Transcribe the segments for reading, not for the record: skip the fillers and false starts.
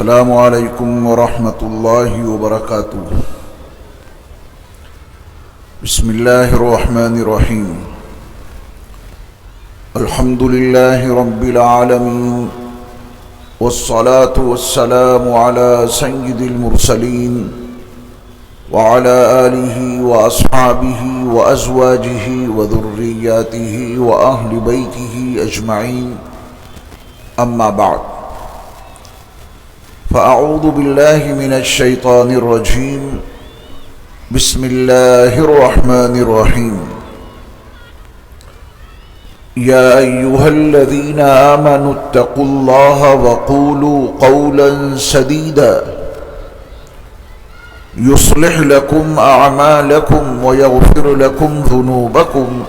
السلام علیکم ورحمۃ اللہ وبرکاتہ۔ بسم اللہ الرحمن الرحیم۔ الحمد للہ رب العالمین والصلاة والسلام علی سید المرسلین وعلى آلہ واصحابہ وازواجہ وذریاتہ واہل بیتہ اجمعین، اما بعد، فأعوذ باللہ من الشیطان الرجیم، بسم اللہ الرحمن الرحیم۔ یا ایہا الذین آمنوا اتقوا اللہ وقولوا قولا سدیدا یصلح لکم اعمالکم ویغفر لکم ذنوبکم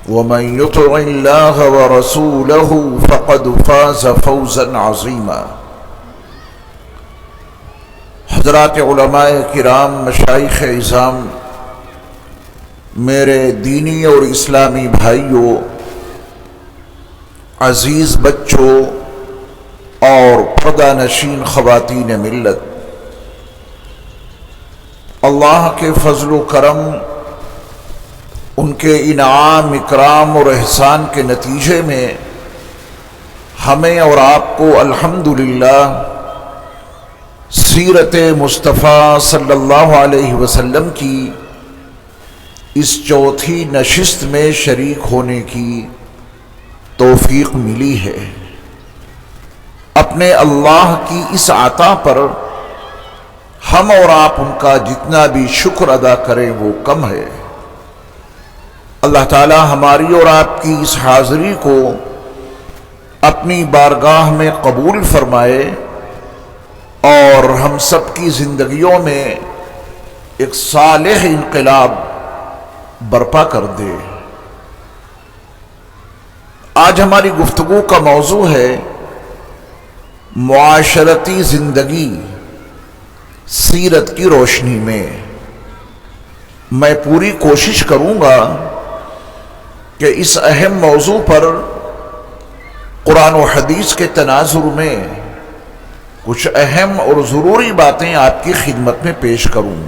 ومن یطع اللہ ورسولہ فقد فاز فوزا عظیما۔ حضرات علماء کرام، مشائخ اعظام، میرے دینی اور اسلامی بھائیوں، عزیز بچوں اور پردہ نشین خواتین ملت، اللہ کے فضل و کرم، ان کے انعام، اکرام اور احسان کے نتیجے میں ہمیں اور آپ کو الحمدللہ سیرت مصطفیٰ صلی اللہ علیہ وسلم کی اس چوتھی نشست میں شریک ہونے کی توفیق ملی ہے۔ اپنے اللہ کی اس عطا پر ہم اور آپ ان کا جتنا بھی شکر ادا کریں وہ کم ہے۔ اللہ تعالی ہماری اور آپ کی اس حاضری کو اپنی بارگاہ میں قبول فرمائے اور ہم سب کی زندگیوں میں ایک صالح انقلاب برپا کر دے۔ آج ہماری گفتگو کا موضوع ہے معاشرتی زندگی سیرت کی روشنی میں۔ میں پوری کوشش کروں گا کہ اس اہم موضوع پر قرآن و حدیث کے تناظر میں کچھ اہم اور ضروری باتیں آپ کی خدمت میں پیش کروں۔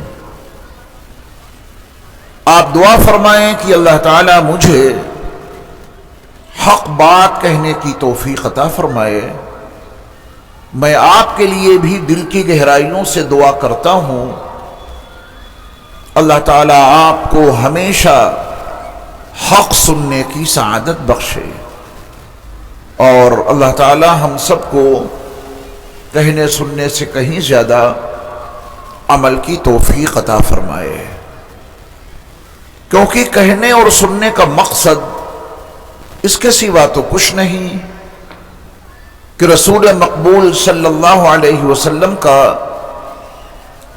آپ دعا فرمائیں کہ اللہ تعالیٰ مجھے حق بات کہنے کی توفیق عطا فرمائے۔ میں آپ کے لیے بھی دل کی گہرائیوں سے دعا کرتا ہوں، اللہ تعالیٰ آپ کو ہمیشہ حق سننے کی سعادت بخشے اور اللہ تعالیٰ ہم سب کو کہنے سننے سے کہیں زیادہ عمل کی توفیق عطا فرمائے، کیونکہ کہنے اور سننے کا مقصد اس کے سوا تو کچھ نہیں کہ رسول مقبول صلی اللہ علیہ وسلم کا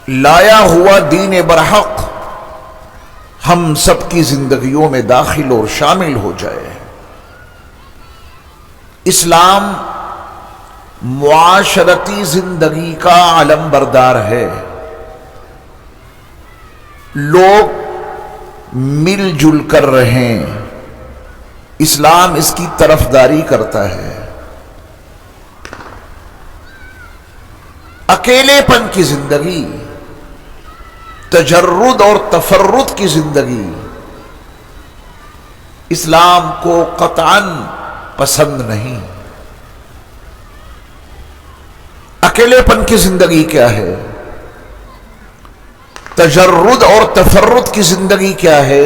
لایا ہوا دین برحق ہم سب کی زندگیوں میں داخل اور شامل ہو جائے۔ اسلام معاشرتی زندگی کا علم بردار ہے۔ لوگ مل جل کر رہیں، اسلام اس کی طرفداری کرتا ہے۔ اکیلے پن کی زندگی، تجرد اور تفرد کی زندگی اسلام کو قطعاً پسند نہیں۔ اکیلے پن کی زندگی کیا ہے؟ تجرد اور تفرد کی زندگی کیا ہے؟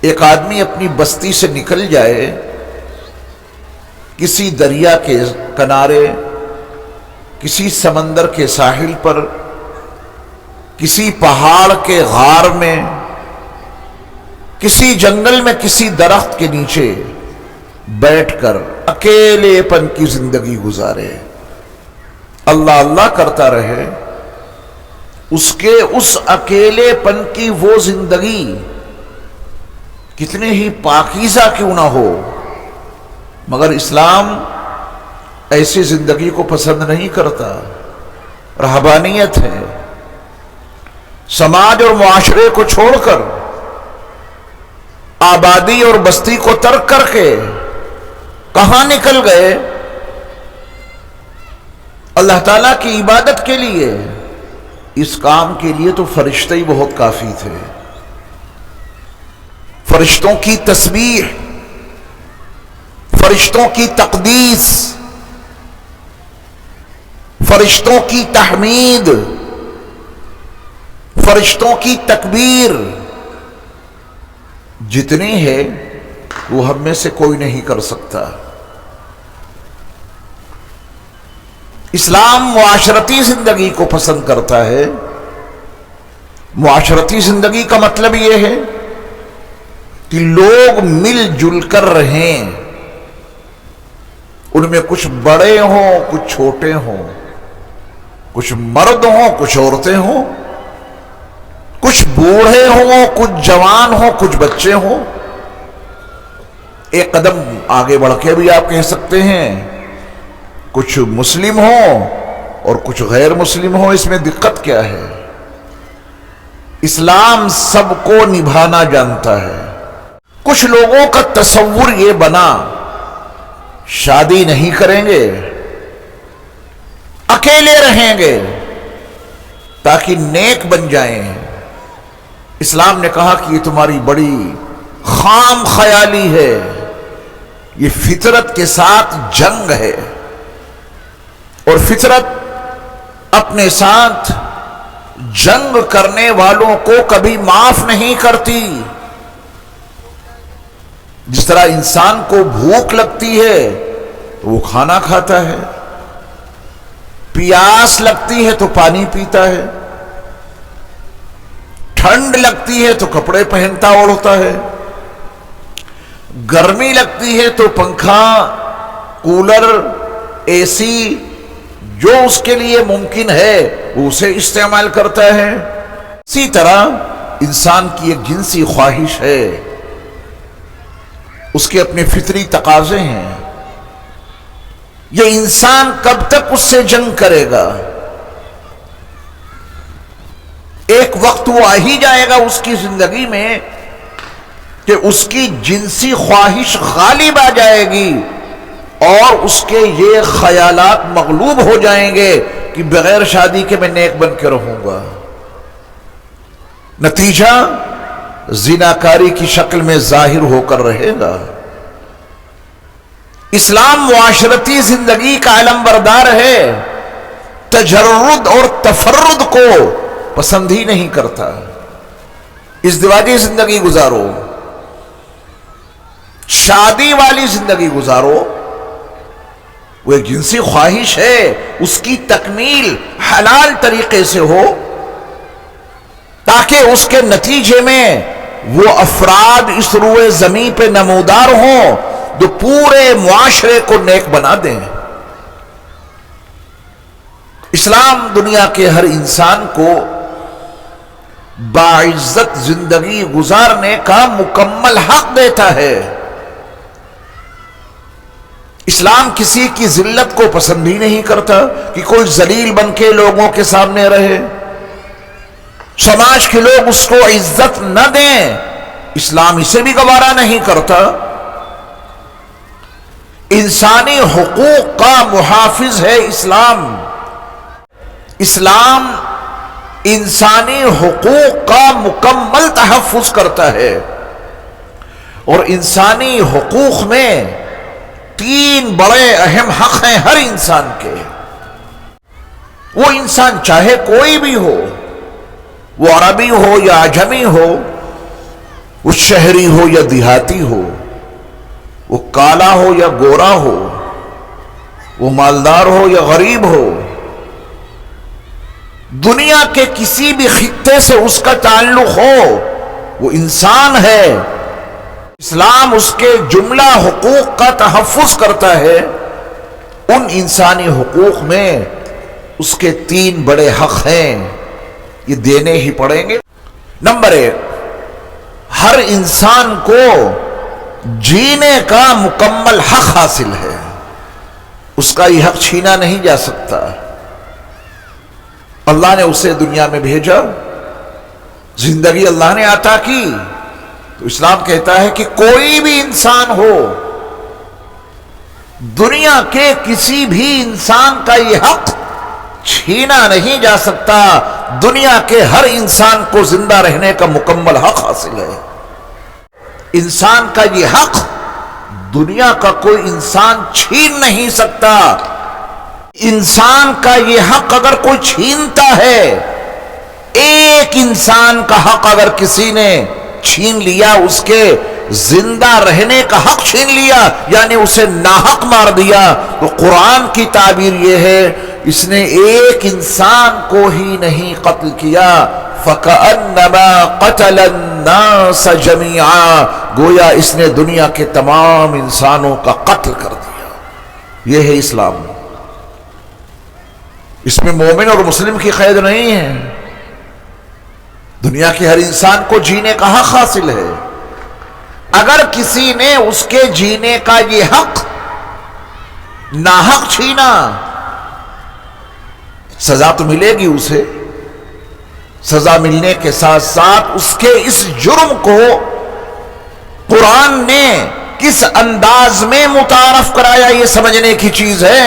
ایک آدمی اپنی بستی سے نکل جائے، کسی دریا کے کنارے، کسی سمندر کے ساحل پر، کسی پہاڑ کے غار میں، کسی جنگل میں، کسی درخت کے نیچے بیٹھ کر اکیلے پن کی زندگی گزارے، اللہ اللہ کرتا رہے، اس کے اس اکیلے پن کی وہ زندگی کتنے ہی پاکیزہ کیوں نہ ہو، مگر اسلام ایسی زندگی کو پسند نہیں کرتا۔ رہبانیت ہے، سماج اور معاشرے کو چھوڑ کر، آبادی اور بستی کو ترک کر کے کہاں نکل گئے؟ اللہ تعالیٰ کی عبادت کے لیے، اس کام کے لیے تو فرشتے ہی بہت کافی تھے۔ فرشتوں کی تسبیح، فرشتوں کی تقدیس، فرشتوں کی تحمید، فرشتوں کی تکبیر جتنی ہے وہ ہم میں سے کوئی نہیں کر سکتا۔ اسلام معاشرتی زندگی کو پسند کرتا ہے۔ معاشرتی زندگی کا مطلب یہ ہے کہ لوگ مل جل کر رہیں، ان میں کچھ بڑے ہوں کچھ چھوٹے ہوں، کچھ مرد ہوں کچھ عورتیں ہوں، کچھ بوڑھے ہوں کچھ جوان ہوں کچھ بچے ہوں۔ ایک قدم آگے بڑھ کے بھی آپ کہہ سکتے ہیں کچھ مسلم ہوں اور کچھ غیر مسلم ہوں۔ اس میں دقت کیا ہے؟ اسلام سب کو نبھانا جانتا ہے۔ کچھ لوگوں کا تصور یہ بنا شادی نہیں کریں گے، اکیلے رہیں گے تاکہ نیک بن جائیں۔ اسلام نے کہا کہ یہ تمہاری بڑی خام خیالی ہے، یہ فطرت کے ساتھ جنگ ہے، اور فطرت اپنے ساتھ جنگ کرنے والوں کو کبھی معاف نہیں کرتی۔ جس طرح انسان کو بھوک لگتی ہے تو وہ کھانا کھاتا ہے، پیاس لگتی ہے تو پانی پیتا ہے، ٹھنڈ لگتی ہے تو کپڑے پہنتا اوڑھتا ہے، گرمی لگتی ہے تو پنکھا، کولر، اے سی جو اس کے لیے ممکن ہے وہ اسے استعمال کرتا ہے۔ اسی طرح انسان کی ایک جنسی خواہش ہے، اس کے اپنے فطری تقاضے ہیں۔ یہ انسان کب تک اس سے جنگ کرے گا؟ ایک وقت وہ آ ہی جائے گا اس کی زندگی میں کہ اس کی جنسی خواہش غالب آ جائے گی اور اس کے یہ خیالات مغلوب ہو جائیں گے کہ بغیر شادی کے میں نیک بن کے رہوں گا۔ نتیجہ زناکاری کی شکل میں ظاہر ہو کر رہے گا۔ اسلام معاشرتی زندگی کا علم بردار ہے، تجرد اور تفرد کو پسند ہی نہیں کرتا۔ ازدواجی زندگی گزارو، شادی والی زندگی گزارو، وہ ایک جنسی خواہش ہے، اس کی تکمیل حلال طریقے سے ہو تاکہ اس کے نتیجے میں وہ افراد اس روئے زمین پہ نمودار ہوں جو پورے معاشرے کو نیک بنا دیں۔ اسلام دنیا کے ہر انسان کو باعزت زندگی گزارنے کا مکمل حق دیتا ہے۔ اسلام کسی کی ذلت کو پسند ہی نہیں کرتا کہ کوئی ذلیل بن کے لوگوں کے سامنے رہے، سماج کے لوگ اس کو عزت نہ دیں، اسلام اسے بھی گوارا نہیں کرتا۔ انسانی حقوق کا محافظ ہے اسلام۔ اسلام انسانی حقوق کا مکمل تحفظ کرتا ہے، اور انسانی حقوق میں 3 بڑے اہم حق ہیں ہر انسان کے۔ وہ انسان چاہے کوئی بھی ہو، وہ عربی ہو یا عجمی ہو، وہ شہری ہو یا دیہاتی ہو، وہ کالا ہو یا گورا ہو، وہ مالدار ہو یا غریب ہو، دنیا کے کسی بھی خطے سے اس کا تعلق ہو، وہ انسان ہے۔ اسلام اس کے جملہ حقوق کا تحفظ کرتا ہے۔ ان انسانی حقوق میں اس کے 3 بڑے حق ہیں، یہ دینے ہی پڑیں گے۔ نمبر 1، ہر انسان کو جینے کا مکمل حق حاصل ہے، اس کا یہ حق چھینا نہیں جا سکتا۔ اللہ نے اسے دنیا میں بھیجا، زندگی اللہ نے عطا کی، تو اسلام کہتا ہے کہ کوئی بھی انسان ہو، دنیا کے کسی بھی انسان کا یہ حق چھینا نہیں جا سکتا. دنیا کے ہر انسان کو زندہ رہنے کا مکمل حق حاصل ہے. انسان کا یہ حق دنیا کا کوئی انسان چھین نہیں سکتا. انسان کا یہ حق اگر کوئی چھینتا ہے، ایک انسان کا حق اگر کسی نے چھین لیا، اس کے زندہ رہنے کا حق چھین لیا، یعنی اسے ناحق مار دیا، تو قرآن کی تعبیر یہ ہے اس نے ایک انسان کو ہی نہیں قتل کیا. فَكَأَنَّمَا قَتَلَ النَّاسَ جَمِيعًا، گویا اس نے دنیا کے تمام انسانوں کا قتل کر دیا. یہ ہے اسلام. اس میں مومن اور مسلم کی قید نہیں ہے. دنیا کے ہر انسان کو جینے کا حق حاصل ہے. اگر کسی نے اس کے جینے کا یہ حق ناحق چھینا، سزا تو ملے گی اسے. سزا ملنے کے ساتھ ساتھ اس کے اس جرم کو قرآن نے کس انداز میں متعارف کرایا، یہ سمجھنے کی چیز ہے.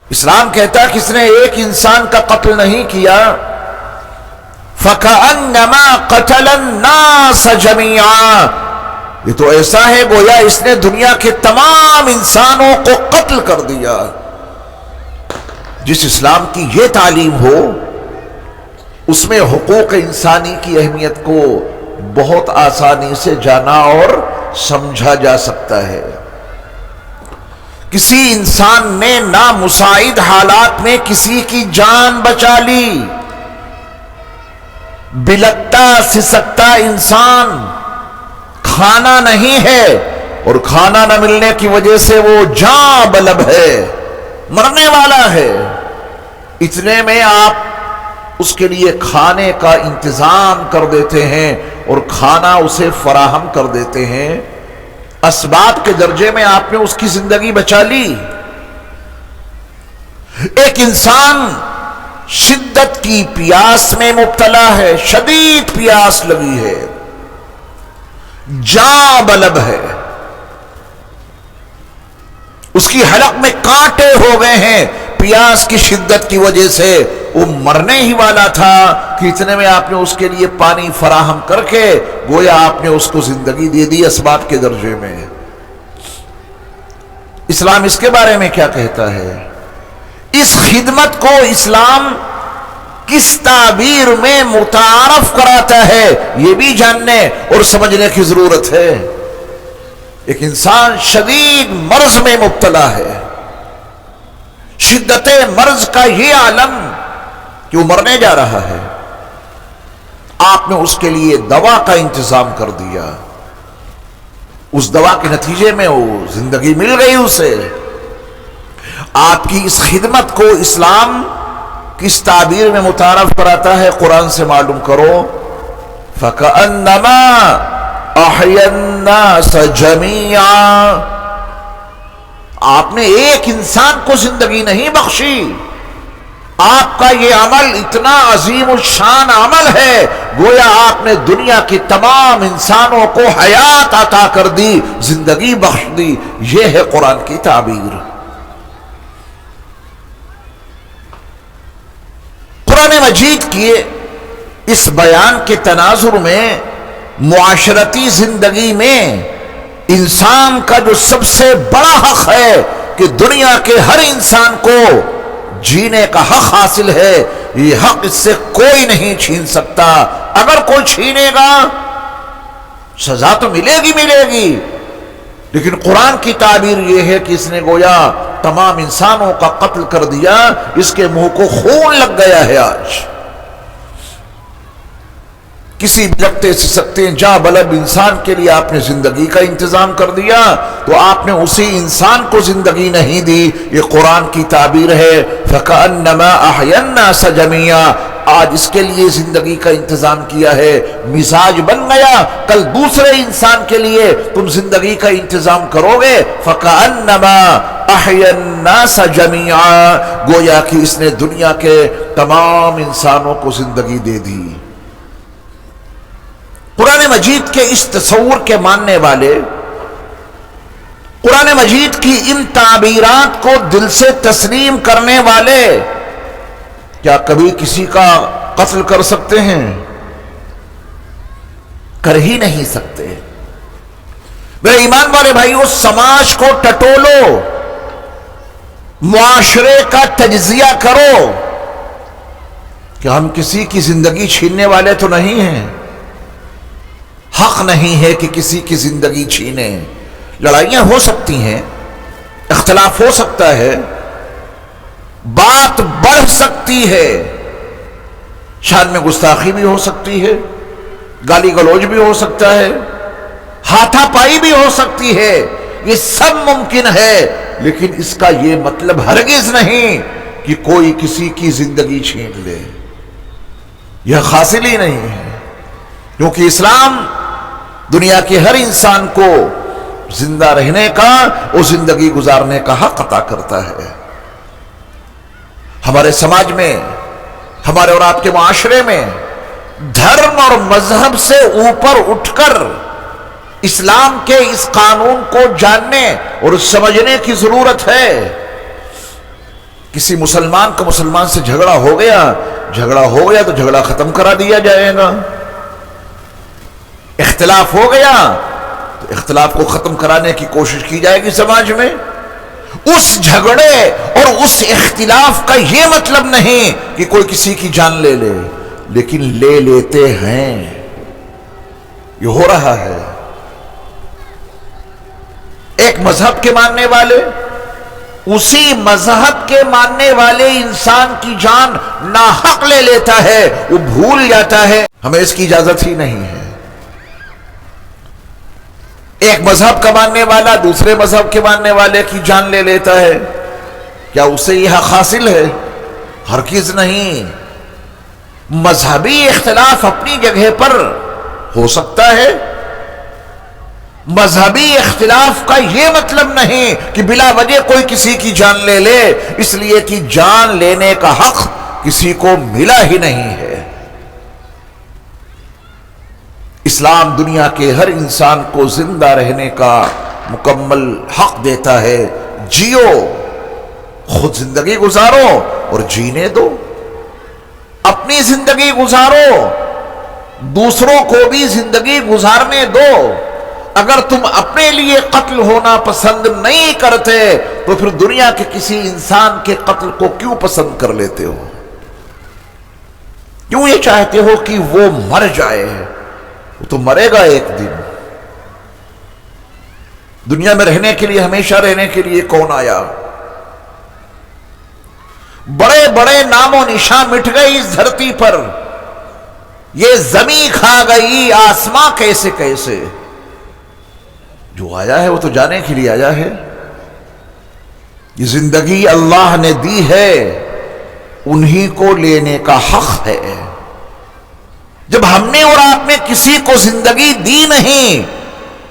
اسلام کہتا ہے کہ اس نے ایک انسان کا قتل نہیں کیا. فَكَأَنَّمَا قَتَلَ النَّاسَ جَمِيعًا، یہ تو ایسا ہے گویا اس نے دنیا کے تمام انسانوں کو قتل کر دیا. جس اسلام کی یہ تعلیم ہو، اس میں حقوق انسانی کی اہمیت کو بہت آسانی سے جانا اور سمجھا جا سکتا ہے. کسی انسان نے نامساعد حالات میں کسی کی جان بچا لی. بلکتا سسکتا انسان، کھانا نہیں ہے اور کھانا نہ ملنے کی وجہ سے وہ جاں بلب ہے، مرنے والا ہے. اتنے میں آپ اس کے لیے کھانے کا انتظام کر دیتے ہیں اور کھانا اسے فراہم کر دیتے ہیں. اسباب کے درجے میں آپ نے اس کی زندگی بچا لی. ایک انسان شدت کی پیاس میں مبتلا ہے، شدید پیاس لگی ہے، جاں بلب ہے، اس کی حلق میں کانٹے ہو گئے ہیں پیاس کی شدت کی وجہ سے، وہ مرنے ہی والا تھا کہ اتنے میں آپ نے اس کے لیے پانی فراہم کر کے گویا آپ نے اس کو زندگی دے دی اسباب کے درجے میں. اسلام اس کے بارے میں کیا کہتا ہے؟ اس خدمت کو اسلام کس تعبیر میں متعارف کراتا ہے، یہ بھی جاننے اور سمجھنے کی ضرورت ہے. ایک انسان شدید مرض میں مبتلا ہے، شدت مرض کا یہ عالم کہ وہ مرنے جا رہا ہے. آپ نے اس کے لیے دوا کا انتظام کر دیا. اس دوا کے نتیجے میں وہ زندگی مل گئی اسے. آپ کی اس خدمت کو اسلام کس تعبیر میں متعارف کراتا ہے؟ قرآن سے معلوم کرو. فَكَأَنَّمَا أَحْيَا النَّاسَ جَمِيعًا، آپ نے ایک انسان کو زندگی نہیں بخشی. آپ کا یہ عمل اتنا عظیم الشان عمل ہے، گویا آپ نے دنیا کی تمام انسانوں کو حیات عطا کر دی، زندگی بخش دی. یہ ہے قرآن کی تعبیر. قرآن مجید کی اس بیان کے تناظر میں معاشرتی زندگی میں انسان کا جو سب سے بڑا حق ہے کہ دنیا کے ہر انسان کو جینے کا حق حاصل ہے، یہ حق اس سے کوئی نہیں چھین سکتا. اگر کوئی چھینے گا سزا تو ملے گی، لیکن قرآن کی تعبیر یہ ہے کہ اس نے گویا تمام انسانوں کا قتل کر دیا. اس کے منہ کو خون لگ گیا ہے. آج کسی بلکتے سسکتے جاں بلب انسان کے لیے آپ نے زندگی کا انتظام کر دیا تو آپ نے اسی انسان کو زندگی نہیں دی. یہ قرآن کی تعبیر ہے. فَكَأَنَّمَا أَحْيَا النَّاسَ جَمِيعًا، آج اس کے لیے زندگی کا انتظام کیا ہے، مزاج بن گیا، کل دوسرے انسان کے لیے تم زندگی کا انتظام کرو گے. فَكَأَنَّمَا أَحْيَا النَّاسَ جَمِيعًا، گویا کہ اس نے دنیا کے تمام انسانوں کو زندگی دے دی. قرآن مجید کے اس تصور کے ماننے والے، قرآن مجید کی ان تعبیرات کو دل سے تسلیم کرنے والے کیا کبھی کسی کا قتل کر سکتے ہیں؟ کر ہی نہیں سکتے۔ میرے ایمان والے بھائیو، سماج کو ٹٹولو، معاشرے کا تجزیہ کرو کہ ہم کسی کی زندگی چھیننے والے تو نہیں ہیں۔ حق نہیں ہے کہ کسی کی زندگی چھینے۔ لڑائیاں ہو سکتی ہیں، اختلاف ہو سکتا ہے، بات بڑھ سکتی ہے، شان میں گستاخی بھی ہو سکتی ہے، گالی گلوچ بھی ہو سکتا ہے، ہاتھا پائی بھی ہو سکتی ہے، یہ سب ممکن ہے، لیکن اس کا یہ مطلب ہرگز نہیں کہ کوئی کسی کی زندگی چھین لے۔ یہ حاصل ہی نہیں ہے، کیونکہ اسلام دنیا کے ہر انسان کو زندہ رہنے کا اور زندگی گزارنے کا حق عطا کرتا ہے۔ ہمارے سماج میں، ہمارے اور آپ کے معاشرے میں دھرم اور مذہب سے اوپر اٹھ کر اسلام کے اس قانون کو جاننے اور سمجھنے کی ضرورت ہے۔ کسی مسلمان کا مسلمان سے جھگڑا ہو گیا تو جھگڑا ختم کرا دیا جائے گا۔ اختلاف ہو گیا تو اختلاف کو ختم کرانے کی کوشش کی جائے گی سماج میں۔ اس جھگڑے اور اس اختلاف کا یہ مطلب نہیں کہ کوئی کسی کی جان لے لے، لیکن لے لیتے ہیں، یہ ہو رہا ہے۔ ایک مذہب کے ماننے والے اسی مذہب کے ماننے والے انسان کی جان ناحق لے لیتا ہے، وہ بھول جاتا ہے ہمیں اس کی اجازت ہی نہیں ہے۔ ایک مذہب کا ماننے والا دوسرے مذہب کے ماننے والے کی جان لے لیتا ہے، کیا اسے یہ حق حاصل ہے؟ ہرگز نہیں۔ مذہبی اختلاف اپنی جگہ پر ہو سکتا ہے، مذہبی اختلاف کا یہ مطلب نہیں کہ بلا وجہ کوئی کسی کی جان لے لے، اس لیے کہ جان لینے کا حق کسی کو ملا ہی نہیں ہے۔ اسلام دنیا کے ہر انسان کو زندہ رہنے کا مکمل حق دیتا ہے۔ جیو، خود زندگی گزارو اور جینے دو، اپنی زندگی گزارو، دوسروں کو بھی زندگی گزارنے دو۔ اگر تم اپنے لیے قتل ہونا پسند نہیں کرتے تو پھر دنیا کے کسی انسان کے قتل کو کیوں پسند کر لیتے ہو؟ کیوں یہ چاہتے ہو کہ وہ مر جائے؟ وہ تو مرے گا ایک دن۔ دنیا میں رہنے کے لیے، ہمیشہ رہنے کے لیے کون آیا؟ بڑے بڑے نام و نشان مٹ گئے اس دھرتی پر، یہ زمین کھا گئی آسماں کیسے کیسے۔ جو آیا ہے وہ تو جانے کے لیے آیا ہے۔ یہ زندگی اللہ نے دی ہے، انہی کو لینے کا حق ہے۔ جب ہم نے اور آپ نے کسی کو زندگی دی نہیں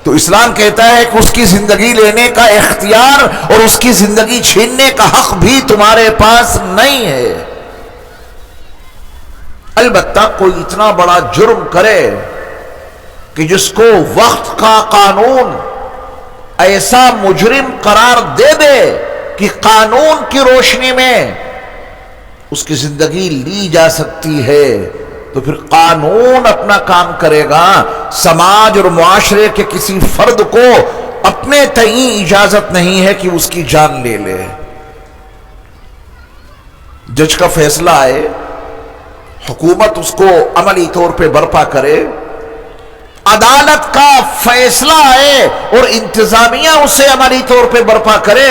تو اسلام کہتا ہے کہ اس کی زندگی لینے کا اختیار اور اس کی زندگی چھیننے کا حق بھی تمہارے پاس نہیں ہے۔ البتہ کوئی اتنا بڑا جرم کرے کہ جس کو وقت کا قانون ایسا مجرم قرار دے دے کہ قانون کی روشنی میں اس کی زندگی لی جا سکتی ہے، تو پھر قانون اپنا کام کرے گا۔ سماج اور معاشرے کے کسی فرد کو اپنے تئیں اجازت نہیں ہے کہ اس کی جان لے لے۔ جج کا فیصلہ آئے، حکومت اس کو عملی طور پہ برپا کرے، عدالت کا فیصلہ آئے اور انتظامیہ اسے عملی طور پہ برپا کرے،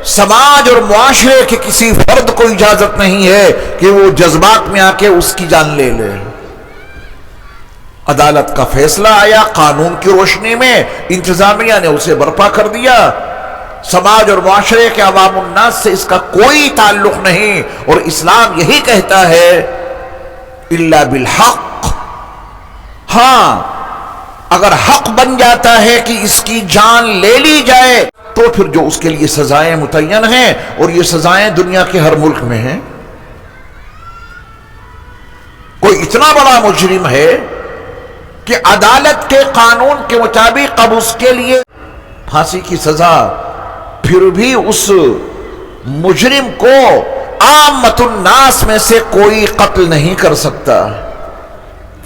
سماج اور معاشرے کے کسی فرد کو اجازت نہیں ہے کہ وہ جذبات میں آ کے اس کی جان لے لے۔ عدالت کا فیصلہ آیا، قانون کی روشنی میں انتظامیہ نے اسے برپا کر دیا۔ سماج اور معاشرے کے عوام الناس سے اس کا کوئی تعلق نہیں، اور اسلام یہی کہتا ہے الا بالحق۔ ہاں، اگر حق بن جاتا ہے کہ اس کی جان لے لی جائے تو پھر جو اس کے لیے سزائیں متعین ہیں، اور یہ سزائیں دنیا کے ہر ملک میں ہیں۔ کوئی اتنا بڑا مجرم ہے کہ عدالت کے قانون کے مطابق اب اس کے لیے پھانسی کی سزا، پھر بھی اس مجرم کو عامت الناس میں سے کوئی قتل نہیں کر سکتا۔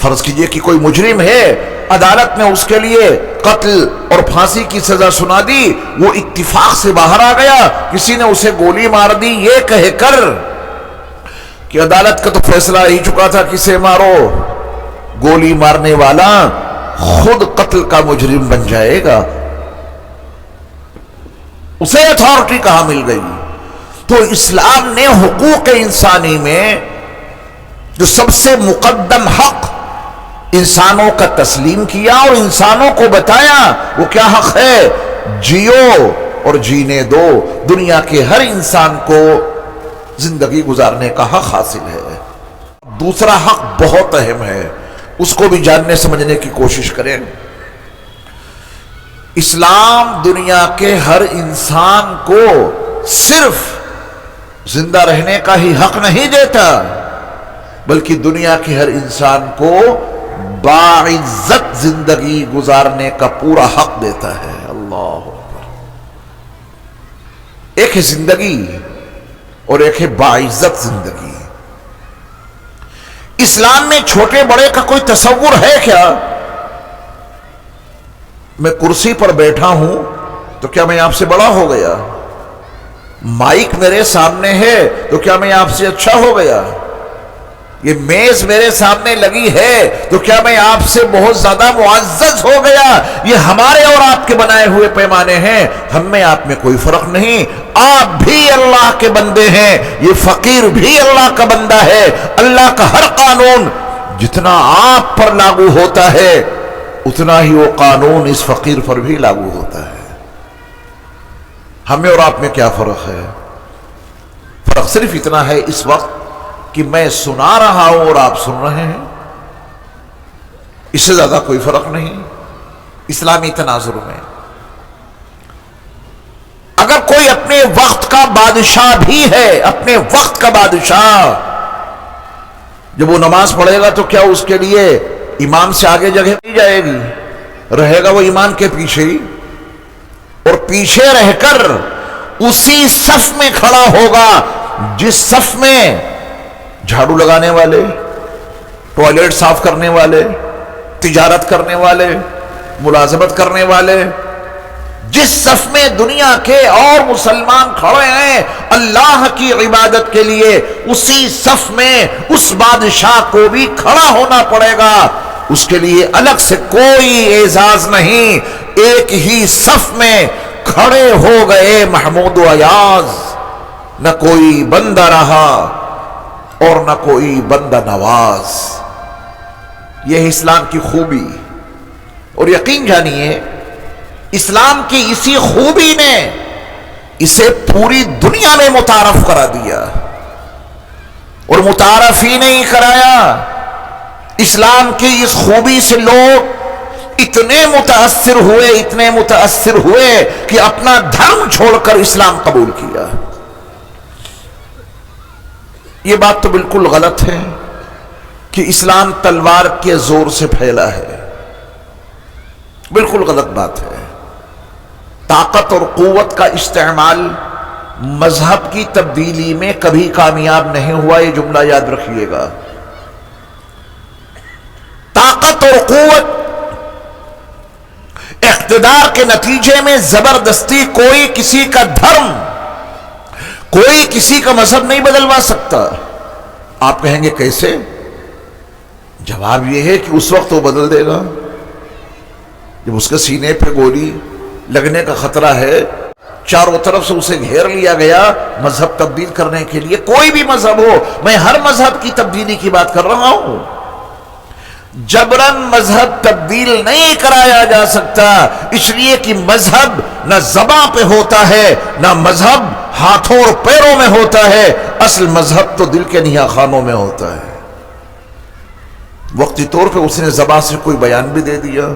فرض کیجئے کہ کوئی مجرم ہے، عدالت نے اس کے لیے قتل اور پھانسی کی سزا سنا دی، وہ اتفاق سے باہر آ گیا، کسی نے اسے گولی مار دی یہ کہہ کر کہ عدالت کا تو فیصلہ ہی چکا تھا کسے مارو، گولی مارنے والا خود قتل کا مجرم بن جائے گا، اسے اتھارٹی کہاں مل گئی؟ تو اسلام نے حقوق انسانی میں جو سب سے مقدم حق انسانوں کا تسلیم کیا اور انسانوں کو بتایا، وہ کیا حق ہے؟ جیو اور جینے دو، دنیا کے ہر انسان کو زندگی گزارنے کا حق حاصل ہے۔ دوسرا حق بہت اہم ہے، اس کو بھی جاننے سمجھنے کی کوشش کریں۔ اسلام دنیا کے ہر انسان کو صرف زندہ رہنے کا ہی حق نہیں دیتا، بلکہ دنیا کے ہر انسان کو باعزت زندگی گزارنے کا پورا حق دیتا ہے۔ اللہ اکبر! ایک ہے زندگی اور ایک ہے باعزت زندگی۔ اسلام میں چھوٹے بڑے کا کوئی تصور ہے کیا؟ میں کرسی پر بیٹھا ہوں تو کیا میں آپ سے بڑا ہو گیا؟ مائک میرے سامنے ہے تو کیا میں آپ سے اچھا ہو گیا؟ یہ میز میرے سامنے لگی ہے تو کیا میں آپ سے بہت زیادہ معزز ہو گیا؟ یہ ہمارے اور آپ کے بنائے ہوئے پیمانے ہیں، ہم میں آپ میں کوئی فرق نہیں۔ آپ بھی اللہ کے بندے ہیں، یہ فقیر بھی اللہ کا بندہ ہے۔ اللہ کا ہر قانون جتنا آپ پر لاگو ہوتا ہے اتنا ہی وہ قانون اس فقیر پر بھی لاگو ہوتا ہے۔ ہمیں اور آپ میں کیا فرق ہے؟ فرق صرف اتنا ہے اس وقت کہ میں سنا رہا ہوں اور آپ سن رہے ہیں، اس سے زیادہ کوئی فرق نہیں۔ اسلامی تناظر میں اگر کوئی اپنے وقت کا بادشاہ بھی ہے، اپنے وقت کا بادشاہ، جب وہ نماز پڑھے گا تو کیا اس کے لیے امام سے آگے جگہ نہیں جائے گی؟ رہے گا وہ امام کے پیچھے ہی، اور پیچھے رہ کر اسی صف میں کھڑا ہوگا جس صف میں جھاڑو لگانے والے، ٹوائلٹ صاف کرنے والے، تجارت کرنے والے، ملازمت کرنے والے، جس صف میں دنیا کے اور مسلمان کھڑے ہیں اللہ کی عبادت کے لیے، اسی صف میں اس بادشاہ کو بھی کھڑا ہونا پڑے گا۔ اس کے لیے الگ سے کوئی اعزاز نہیں، ایک ہی صف میں کھڑے ہو گئے محمود و ایاز، نہ کوئی بندہ رہا اور نہ کوئی بندہ نواز۔ یہ اسلام کی خوبی، اور یقین جانیے اسلام کی اسی خوبی نے اسے پوری دنیا میں متعارف کرا دیا، اور متعارف ہی نہیں کرایا، اسلام کی اس خوبی سے لوگ اتنے متاثر ہوئے کہ اپنا دھرم چھوڑ کر اسلام قبول کیا۔ یہ بات تو بالکل غلط ہے کہ اسلام تلوار کے زور سے پھیلا ہے، بالکل غلط بات ہے۔ طاقت اور قوت کا استعمال مذہب کی تبدیلی میں کبھی کامیاب نہیں ہوا، یہ جملہ یاد رکھیے گا۔ طاقت اور قوت اقتدار کے نتیجے میں زبردستی کوئی کسی کا دھرم، کوئی کسی کا مذہب نہیں بدلوا سکتا۔ آپ کہیں گے کیسے؟ جواب یہ ہے کہ اس وقت وہ بدل دے گا جب اس کے سینے پہ گولی لگنے کا خطرہ ہے، چاروں طرف سے اسے گھیر لیا گیا مذہب تبدیل کرنے کے لیے۔ کوئی بھی مذہب ہو، میں ہر مذہب کی تبدیلی کی بات کر رہا ہوں۔ جبراً مذہب تبدیل نہیں کرایا جا سکتا، اس لیے کہ مذہب نہ زباں پہ ہوتا ہے، نہ مذہب ہاتھوں اور پیروں میں ہوتا ہے، اصل مذہب تو دل کے نہا خانوں میں ہوتا ہے۔ وقتی طور پہ اس نے زباں سے کوئی بیان بھی دے دیا،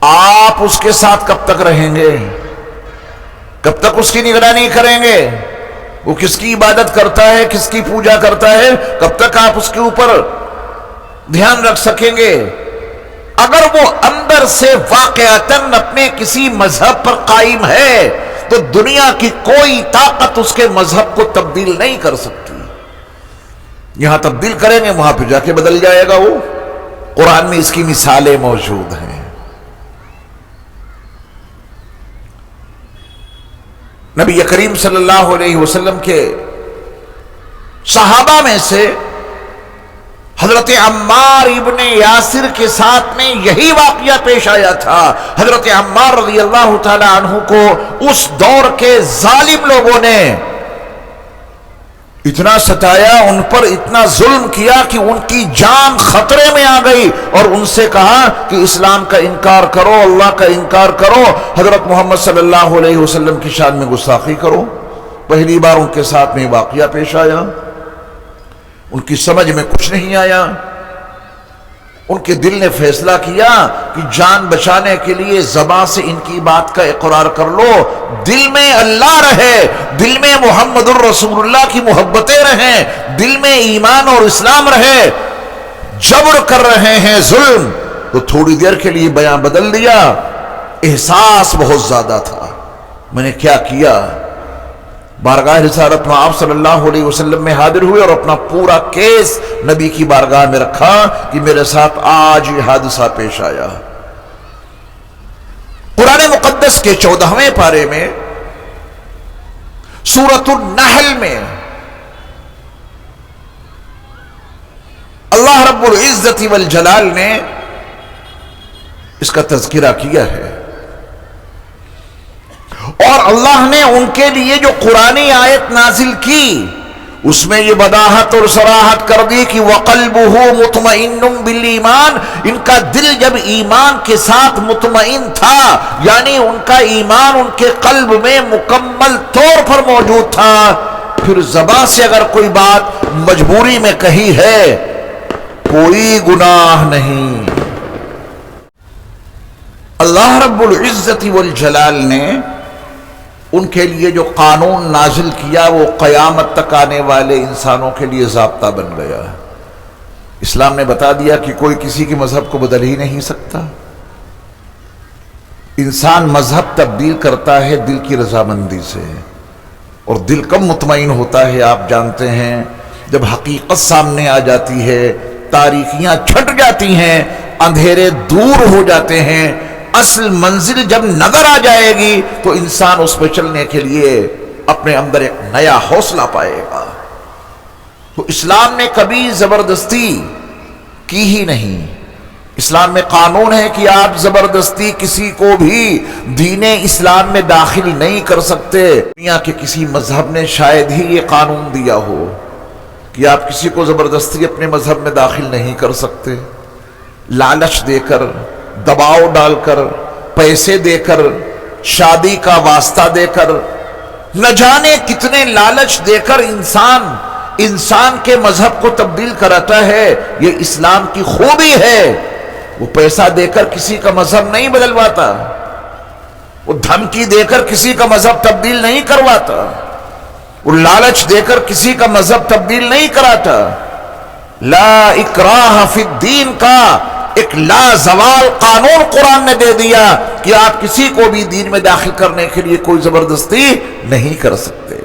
آپ اس کے ساتھ کب تک رہیں گے؟ کب تک اس کی نگرانی کریں گے؟ وہ کس کی عبادت کرتا ہے، کس کی پوجا کرتا ہے، کب تک آپ اس کے اوپر دھیان رکھ سکیں گے؟ اگر وہ اندر سے واقعتاً اپنے کسی مذہب پر قائم ہے تو دنیا کی کوئی طاقت اس کے مذہب کو تبدیل نہیں کر سکتی. یہاں تبدیل کریں گے وہاں پہ جا کے بدل جائے گا وہ. قرآن میں اس کی مثالیں موجود ہیں. نبی کریم صلی اللہ علیہ وسلم کے صحابہ میں سے حضرت عمار ابن یاسر کے ساتھ میں یہی واقعہ پیش آیا تھا. حضرت عمار رضی اللہ تعالی عنہ کو اس دور کے ظالم لوگوں نے اتنا ستایا، ان پر اتنا ظلم کیا کہ ان کی جان خطرے میں آ گئی، اور ان سے کہا کہ اسلام کا انکار کرو، اللہ کا انکار کرو، حضرت محمد صلی اللہ علیہ وسلم کی شان میں گستاخی کرو. پہلی بار ان کے ساتھ میں واقعہ پیش آیا، ان کی سمجھ میں کچھ نہیں آیا. ان کے دل نے فیصلہ کیا کہ جان بچانے کے لیے زبان سے ان کی بات کا اقرار کر لو، دل میں اللہ رہے، دل میں محمد الرسول اللہ کی محبتیں رہیں، دل میں ایمان اور اسلام رہے. جبر کر رہے ہیں، ظلم، تو تھوڑی دیر کے لیے بیان بدل دیا. احساس بہت زیادہ تھا، میں نے کیا کیا. بارگاہ رسالت میں آپ صلی اللہ علیہ وسلم میں حاضر ہوئے اور اپنا پورا کیس نبی کی بارگاہ میں رکھا کہ میرے ساتھ آج یہ حادثہ پیش آیا. قرآن مقدس کے 14ویں پارے میں سورۃ النحل میں اللہ رب العزت والجلال نے اس کا تذکرہ کیا ہے، اور اللہ نے ان کے لیے جو قرآنی آیت نازل کی اس میں یہ وضاحت اور صراحت کر دی کہ وَقَلْبُهُ مُطْمَئِنٌ بِالْإِيمَانِ، ان کا دل جب ایمان کے ساتھ مطمئن تھا، یعنی ان کا ایمان ان کے قلب میں مکمل طور پر موجود تھا، پھر زبان سے اگر کوئی بات مجبوری میں کہی ہے کوئی گناہ نہیں. اللہ رب العزت والجلال نے ان کے لیے جو قانون نازل کیا وہ قیامت تک آنے والے انسانوں کے لیے ضابطہ بن گیا. اسلام نے بتا دیا کہ کوئی کسی کے مذہب کو بدل ہی نہیں سکتا. انسان مذہب تبدیل کرتا ہے دل کی رضامندی سے، اور دل کب مطمئن ہوتا ہے آپ جانتے ہیں، جب حقیقت سامنے آ جاتی ہے، تاریکیاں چھٹ جاتی ہیں، اندھیرے دور ہو جاتے ہیں، اصل منزل جب نظر آ جائے گی تو انسان اس پہ چلنے کے لیے اپنے اندر ایک نیا حوصلہ پائے گا. تو اسلام نے کبھی زبردستی کی ہی نہیں. اسلام میں قانون ہے کہ آپ زبردستی کسی کو بھی دین اسلام میں داخل نہیں کر سکتے. دنیا کے کسی مذہب نے شاید ہی یہ قانون دیا ہو کہ آپ کسی کو زبردستی اپنے مذہب میں داخل نہیں کر سکتے. لالچ دے کر، دباؤ ڈال کر، پیسے دے کر، شادی کا واسطہ دے کر، نہ جانے کتنے لالچ دے کر انسان کے مذہب کو تبدیل کراتا ہے. یہ اسلام کی خوبی ہے، وہ پیسہ دے کر کسی کا مذہب نہیں بدلواتا، وہ دھمکی دے کر کسی کا مذہب تبدیل نہیں کرواتا، وہ لالچ دے کر کسی کا مذہب تبدیل نہیں کراتا. لا اکراہ فی الدین کا ایک لازوال قانون قرآن نے دے دیا کہ آپ کسی کو بھی دین میں داخل کرنے کے لیے کوئی زبردستی نہیں کر سکتے.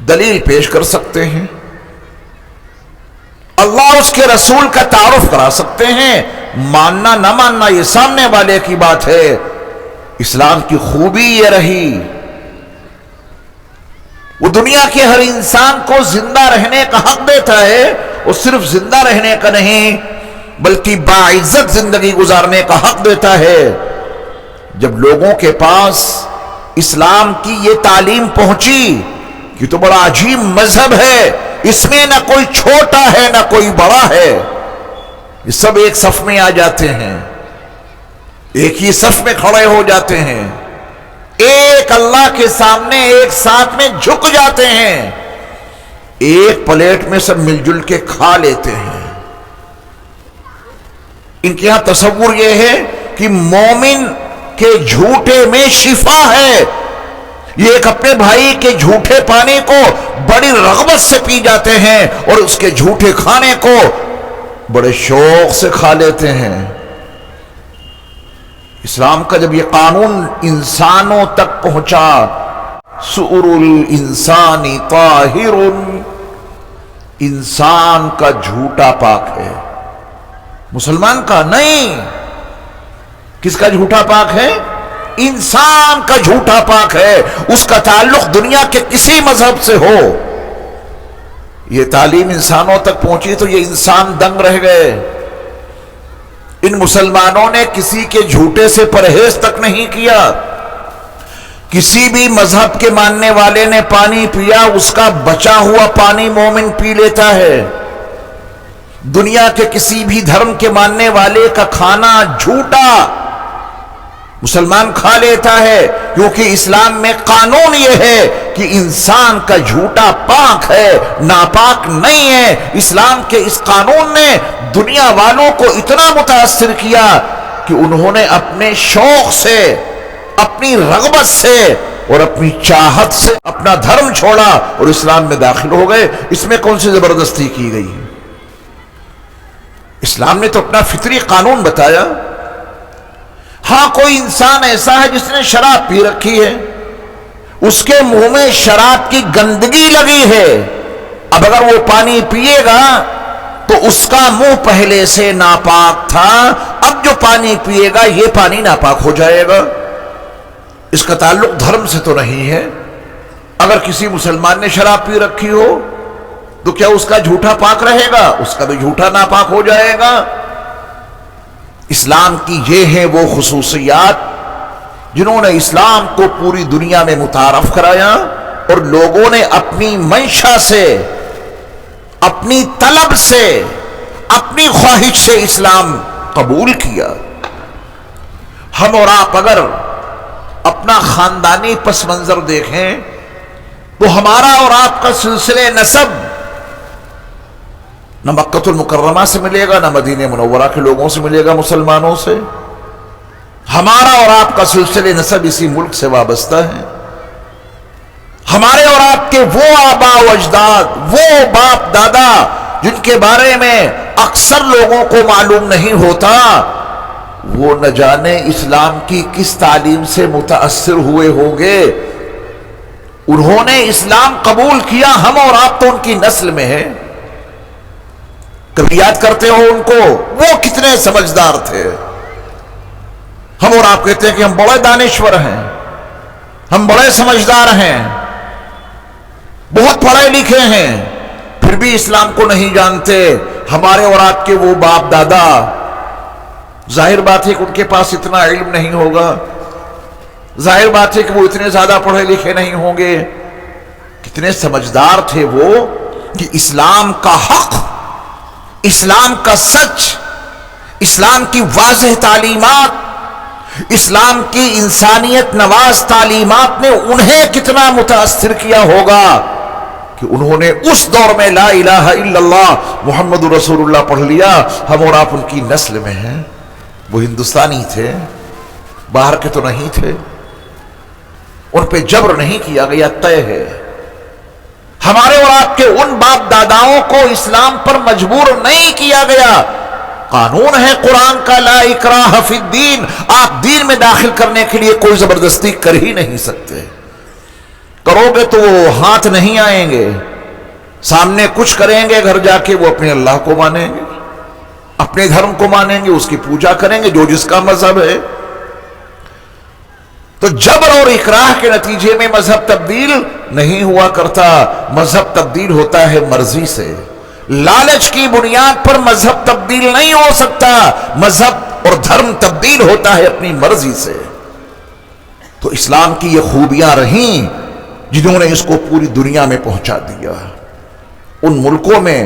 دلیل پیش کر سکتے ہیں، اللہ اس کے رسول کا تعارف کرا سکتے ہیں، ماننا نہ ماننا یہ سامنے والے کی بات ہے. اسلام کی خوبی یہ رہی، وہ دنیا کے ہر انسان کو زندہ رہنے کا حق دیتا ہے، اور صرف زندہ رہنے کا نہیں بلکہ باعزت زندگی گزارنے کا حق دیتا ہے. جب لوگوں کے پاس اسلام کی یہ تعلیم پہنچی کہ تو بڑا عجیب مذہب ہے، اس میں نہ کوئی چھوٹا ہے نہ کوئی بڑا ہے، یہ سب ایک صف میں آ جاتے ہیں، ایک ہی صف میں کھڑے ہو جاتے ہیں، ایک اللہ کے سامنے ایک ساتھ میں جھک جاتے ہیں، ایک پلیٹ میں سب مل جل کے کھا لیتے ہیں. ان کے یہاں تصور یہ ہے کہ مومن کے جھوٹے میں شفا ہے. یہ ایک اپنے بھائی کے جھوٹے پانی کو بڑی رغبت سے پی جاتے ہیں اور اس کے جھوٹے کھانے کو بڑے شوق سے کھا لیتے ہیں. اسلام کا جب یہ قانون انسانوں تک پہنچا، سؤر الانسان طاہر، انسان کا جھوٹا پاک ہے، مسلمان کا نہیں۔ کس کا جھوٹا پاک ہے؟ انسان کا جھوٹا پاک ہے، اس کا تعلق دنیا کے کسی مذہب سے ہو۔ یہ تعلیم انسانوں تک پہنچی تو یہ انسان دنگ رہ گئے۔ ان مسلمانوں نے کسی کے جھوٹے سے پرہیز تک نہیں کیا۔ کسی بھی مذہب کے ماننے والے نے پانی پیا، اس کا بچا ہوا پانی مومن پی لیتا ہے۔ دنیا کے کسی بھی دھرم کے ماننے والے کا کھانا جھوٹا مسلمان کھا لیتا ہے، کیونکہ اسلام میں قانون یہ ہے کہ انسان کا جھوٹا پاک ہے، ناپاک نہیں ہے۔ اسلام کے اس قانون نے دنیا والوں کو اتنا متاثر کیا کہ انہوں نے اپنے شوق سے، اپنی رغبت سے اور اپنی چاہت سے اپنا دھرم چھوڑا اور اسلام میں داخل ہو گئے۔ اس میں کون سی زبردستی کی گئی؟ اسلام نے تو اپنا فطری قانون بتایا۔ ہاں کوئی انسان ایسا ہے جس نے شراب پی رکھی ہے، اس کے منہ میں شراب کی گندگی لگی ہے، اب اگر وہ پانی پیے گا تو اس کا منہ پہلے سے ناپاک تھا، اب جو پانی پیے گا یہ پانی ناپاک ہو جائے گا۔ اس کا تعلق دھرم سے تو نہیں ہے۔ اگر کسی مسلمان نے شراب پی رکھی ہو تو کیا اس کا جھوٹا پاک رہے گا؟ اس کا بھی جھوٹا ناپاک ہو جائے گا۔ اسلام کی یہ ہیں وہ خصوصیات جنہوں نے اسلام کو پوری دنیا میں متعارف کرایا، اور لوگوں نے اپنی منشا سے، اپنی طلب سے، اپنی خواہش سے اسلام قبول کیا۔ ہم اور آپ اگر اپنا خاندانی پس منظر دیکھیں تو ہمارا اور آپ کا سلسلے نسب نہ مکہ المکرمہ سے ملے گا، نہ مدینہ منورہ کے لوگوں سے ملے گا، مسلمانوں سے۔ ہمارا اور آپ کا سلسلے نسب اسی ملک سے وابستہ ہے۔ ہمارے اور آپ کے وہ آباء و اجداد، وہ باپ دادا جن کے بارے میں اکثر لوگوں کو معلوم نہیں ہوتا، وہ نہ جانے اسلام کی کس تعلیم سے متاثر ہوئے ہوں گے۔ انہوں نے اسلام قبول کیا، ہم اور آپ تو ان کی نسل میں ہیں۔ کبھی یاد کرتے ہو ان کو، وہ کتنے سمجھدار تھے۔ ہم اور آپ کہتے ہیں کہ ہم بڑے دانشور ہیں، ہم بڑے سمجھدار ہیں، بہت پڑھے لکھے ہیں، پھر بھی اسلام کو نہیں جانتے۔ ہمارے اور آپ کے وہ باپ دادا، ظاہر بات ہے کہ ان کے پاس اتنا علم نہیں ہوگا، ظاہر بات ہے کہ وہ اتنے زیادہ پڑھے لکھے نہیں ہوں گے۔ کتنے سمجھدار تھے وہ کہ اسلام کا حق، اسلام کا سچ، اسلام کی واضح تعلیمات، اسلام کی انسانیت نواز تعلیمات نے انہیں کتنا متاثر کیا ہوگا کہ انہوں نے اس دور میں لا الہ الا اللہ محمد رسول اللہ پڑھ لیا۔ ہم اور آپ ان کی نسل میں ہیں۔ وہ ہندوستانی تھے، باہر کے تو نہیں تھے، ان پہ جبر نہیں کیا گیا، طے ہے۔ ہمارے اور آپ کے ان باپ داداؤں کو اسلام پر مجبور نہیں کیا گیا۔ قانون ہے قرآن کا، لا اکراہ فی الدین، آپ دین میں داخل کرنے کے لیے کوئی زبردستی کر ہی نہیں سکتے۔ کرو گے تو وہ ہاتھ نہیں آئیں گے، سامنے کچھ کریں گے، گھر جا کے وہ اپنے اللہ کو مانیں گے، اپنے دھرم کو مانیں گے، اس کی پوجا کریں گے جو جس کا مذہب ہے۔ تو جبر اور اکراہ کے نتیجے میں مذہب تبدیل نہیں ہوا کرتا، مذہب تبدیل ہوتا ہے مرضی سے۔ لالچ کی بنیاد پر مذہب تبدیل نہیں ہو سکتا، مذہب اور دھرم تبدیل ہوتا ہے اپنی مرضی سے۔ تو اسلام کی یہ خوبیاں رہیں جنہوں نے اس کو پوری دنیا میں پہنچا دیا۔ ان ملکوں میں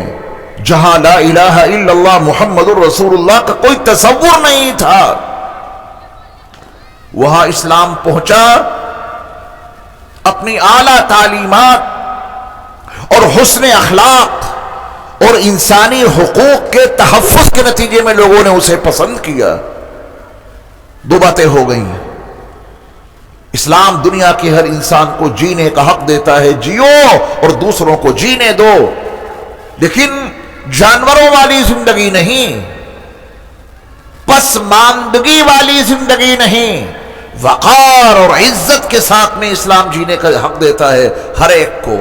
جہاں لا الہ الا اللہ محمد الرسول اللہ کا کوئی تصور نہیں تھا، وہاں اسلام پہنچا، اپنی اعلیٰ تعلیمات اور حسن اخلاق اور انسانی حقوق کے تحفظ کے نتیجے میں لوگوں نے اسے پسند کیا۔ دو باتیں ہو گئیں، اسلام دنیا کے ہر انسان کو جینے کا حق دیتا ہے، جیو اور دوسروں کو جینے دو، لیکن جانوروں والی زندگی نہیں، پسماندگی والی زندگی نہیں، وقار اور عزت کے ساتھ میں اسلام جینے کا حق دیتا ہے ہر ایک کو۔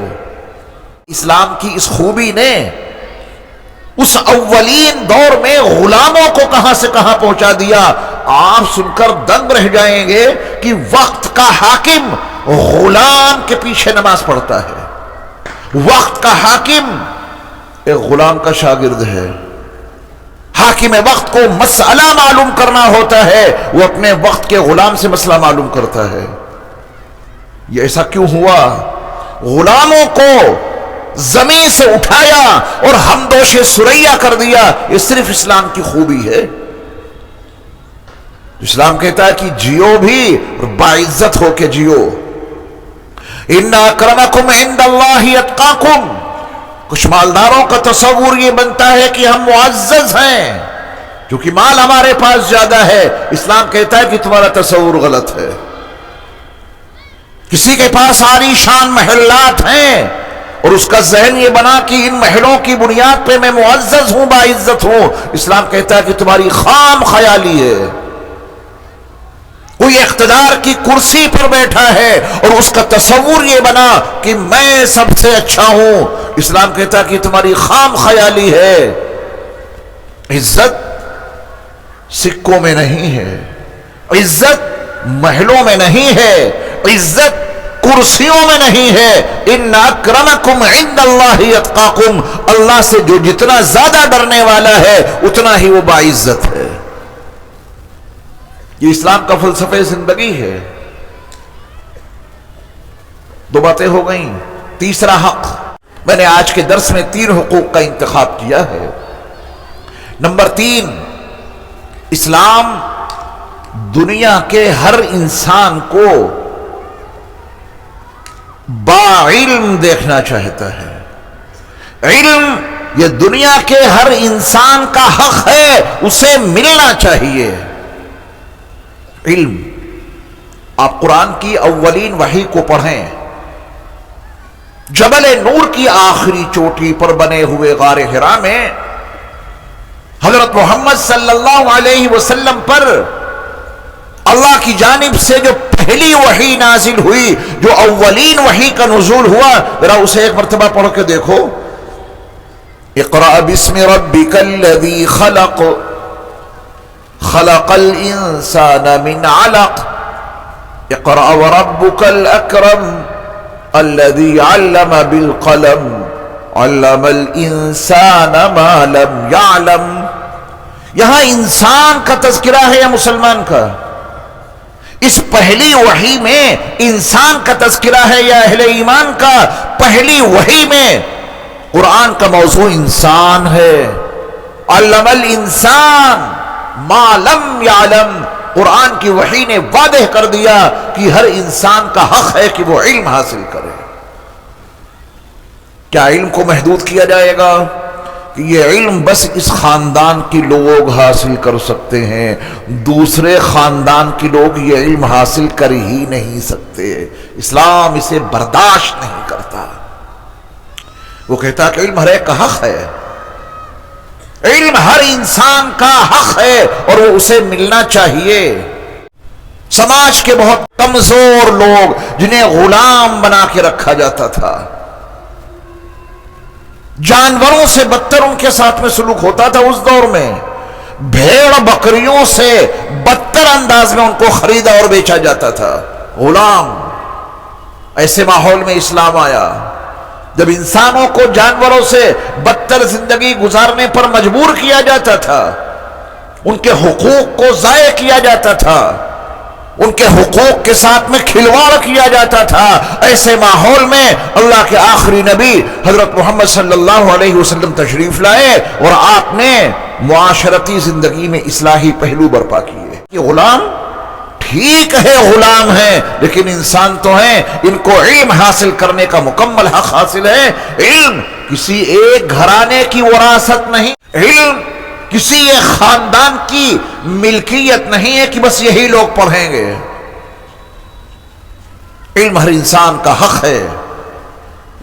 اسلام کی اس خوبی نے اس اولین دور میں غلاموں کو کہاں سے کہاں پہنچا دیا، آپ سن کر دنگ رہ جائیں گے کہ وقت کا حاکم غلام کے پیچھے نماز پڑھتا ہے، وقت کا حاکم ایک غلام کا شاگرد ہے۔ حاکم وقت کو مسئلہ معلوم کرنا ہوتا ہے، وہ اپنے وقت کے غلام سے مسئلہ معلوم کرتا ہے۔ یہ ایسا کیوں ہوا؟ غلاموں کو زمین سے اٹھایا اور ہمدوش سریا کر دیا۔ یہ صرف اسلام کی خوبی ہے۔ اسلام کہتا ہے کہ جیو بھی اور باعزت ہو کے جیو۔ ان اکرمکم عند اللہ اتقاکم۔ کچھ مالداروں کا تصور یہ بنتا ہے کہ ہم معزز ہیں کیونکہ مال ہمارے پاس زیادہ ہے۔ اسلام کہتا ہے کہ تمہارا تصور غلط ہے۔ کسی کے پاس عالی شان محلات ہیں اور اس کا ذہن یہ بنا کہ ان محلوں کی بنیاد پہ میں معزز ہوں، باعزت ہوں۔ اسلام کہتا ہے کہ تمہاری خام خیالی ہے۔ کوئی اقتدار کی کرسی پر بیٹھا ہے اور اس کا تصور یہ بنا کہ میں سب سے اچھا ہوں۔ اسلام کہتا ہے کہ تمہاری خام خیالی ہے۔ عزت سکوں میں نہیں ہے، عزت محلوں میں نہیں ہے، عزت کرسیوں میں نہیں ہے۔ ان اکرمکم عند اللہ اتقاکم۔ اللہ سے جو جتنا زیادہ ڈرنے والا ہے اتنا ہی وہ باعزت ہے۔ یہ اسلام کا فلسفہ زندگی ہے۔ دو باتیں ہو گئیں۔ تیسرا حق، میں نے آج کے درس میں 3 حقوق کا انتخاب کیا ہے۔ نمبر 3، اسلام دنیا کے ہر انسان کو باعلم دیکھنا چاہتا ہے۔ علم یہ دنیا کے ہر انسان کا حق ہے، اسے ملنا چاہیے۔ علم، آپ قرآن کی اولین وحی کو پڑھیں، جبل نور کی آخری چوٹی پر بنے ہوئے غار حرا میں حضرت محمد صلی اللہ علیہ وسلم پر اللہ کی جانب سے جو پہلی وحی نازل ہوئی، جو اولین وحی کا نزول ہوا، ذرا اسے ایک مرتبہ پڑھ کے دیکھو۔ اقرأ بسم ربک الذی خلق، خلق الانسان من علق، اقرأ وربک الاکرم الذی علم بالقلم، علم الانسان ما لم يعلم۔ یہاں انسان کا تذکرہ ہے یا مسلمان کا؟ اس پہلی وحی میں انسان کا تذکرہ ہے یا اہل ایمان کا؟ پہلی وحی میں قرآن کا موضوع انسان ہے۔ علم الانسان ما لم يعلم، قرآن کی وحی نے واضح کر دیا کہ ہر انسان کا حق ہے کہ وہ علم حاصل کرے۔ کیا علم کو محدود کیا جائے گا کہ یہ علم بس اس خاندان کے لوگ حاصل کر سکتے ہیں، دوسرے خاندان کے لوگ یہ علم حاصل کر ہی نہیں سکتے؟ اسلام اسے برداشت نہیں کرتا۔ وہ کہتا کہ علم ہر ایک کا حق ہے، علم ہر انسان کا حق ہے اور وہ اسے ملنا چاہیے۔ سماج کے بہت کمزور لوگ جنہیں غلام بنا کے رکھا جاتا تھا، جانوروں سے بدتر ان کے ساتھ میں سلوک ہوتا تھا اس دور میں، بھیڑ بکریوں سے بدتر انداز میں ان کو خریدا اور بیچا جاتا تھا، غلام۔ ایسے ماحول میں اسلام آیا جب انسانوں کو جانوروں سے بدتر زندگی گزارنے پر مجبور کیا جاتا تھا، ان کے حقوق کو ضائع کیا جاتا تھا، ان کے حقوق کے ساتھ میں کھلواڑ کیا جاتا تھا۔ ایسے ماحول میں اللہ کے آخری نبی حضرت محمد صلی اللہ علیہ وسلم تشریف لائے اور آپ نے معاشرتی زندگی میں اصلاحی پہلو برپا کیے۔ یہ غلام ٹھیک ہے، غلام ہیں، لیکن انسان تو ہیں، ان کو علم حاصل کرنے کا مکمل حق حاصل ہے۔ علم کسی ایک گھرانے کی وراثت نہیں، علم کسی ایک خاندان کی ملکیت نہیں ہے کہ بس یہی لوگ پڑھیں گے۔ علم ہر انسان کا حق ہے،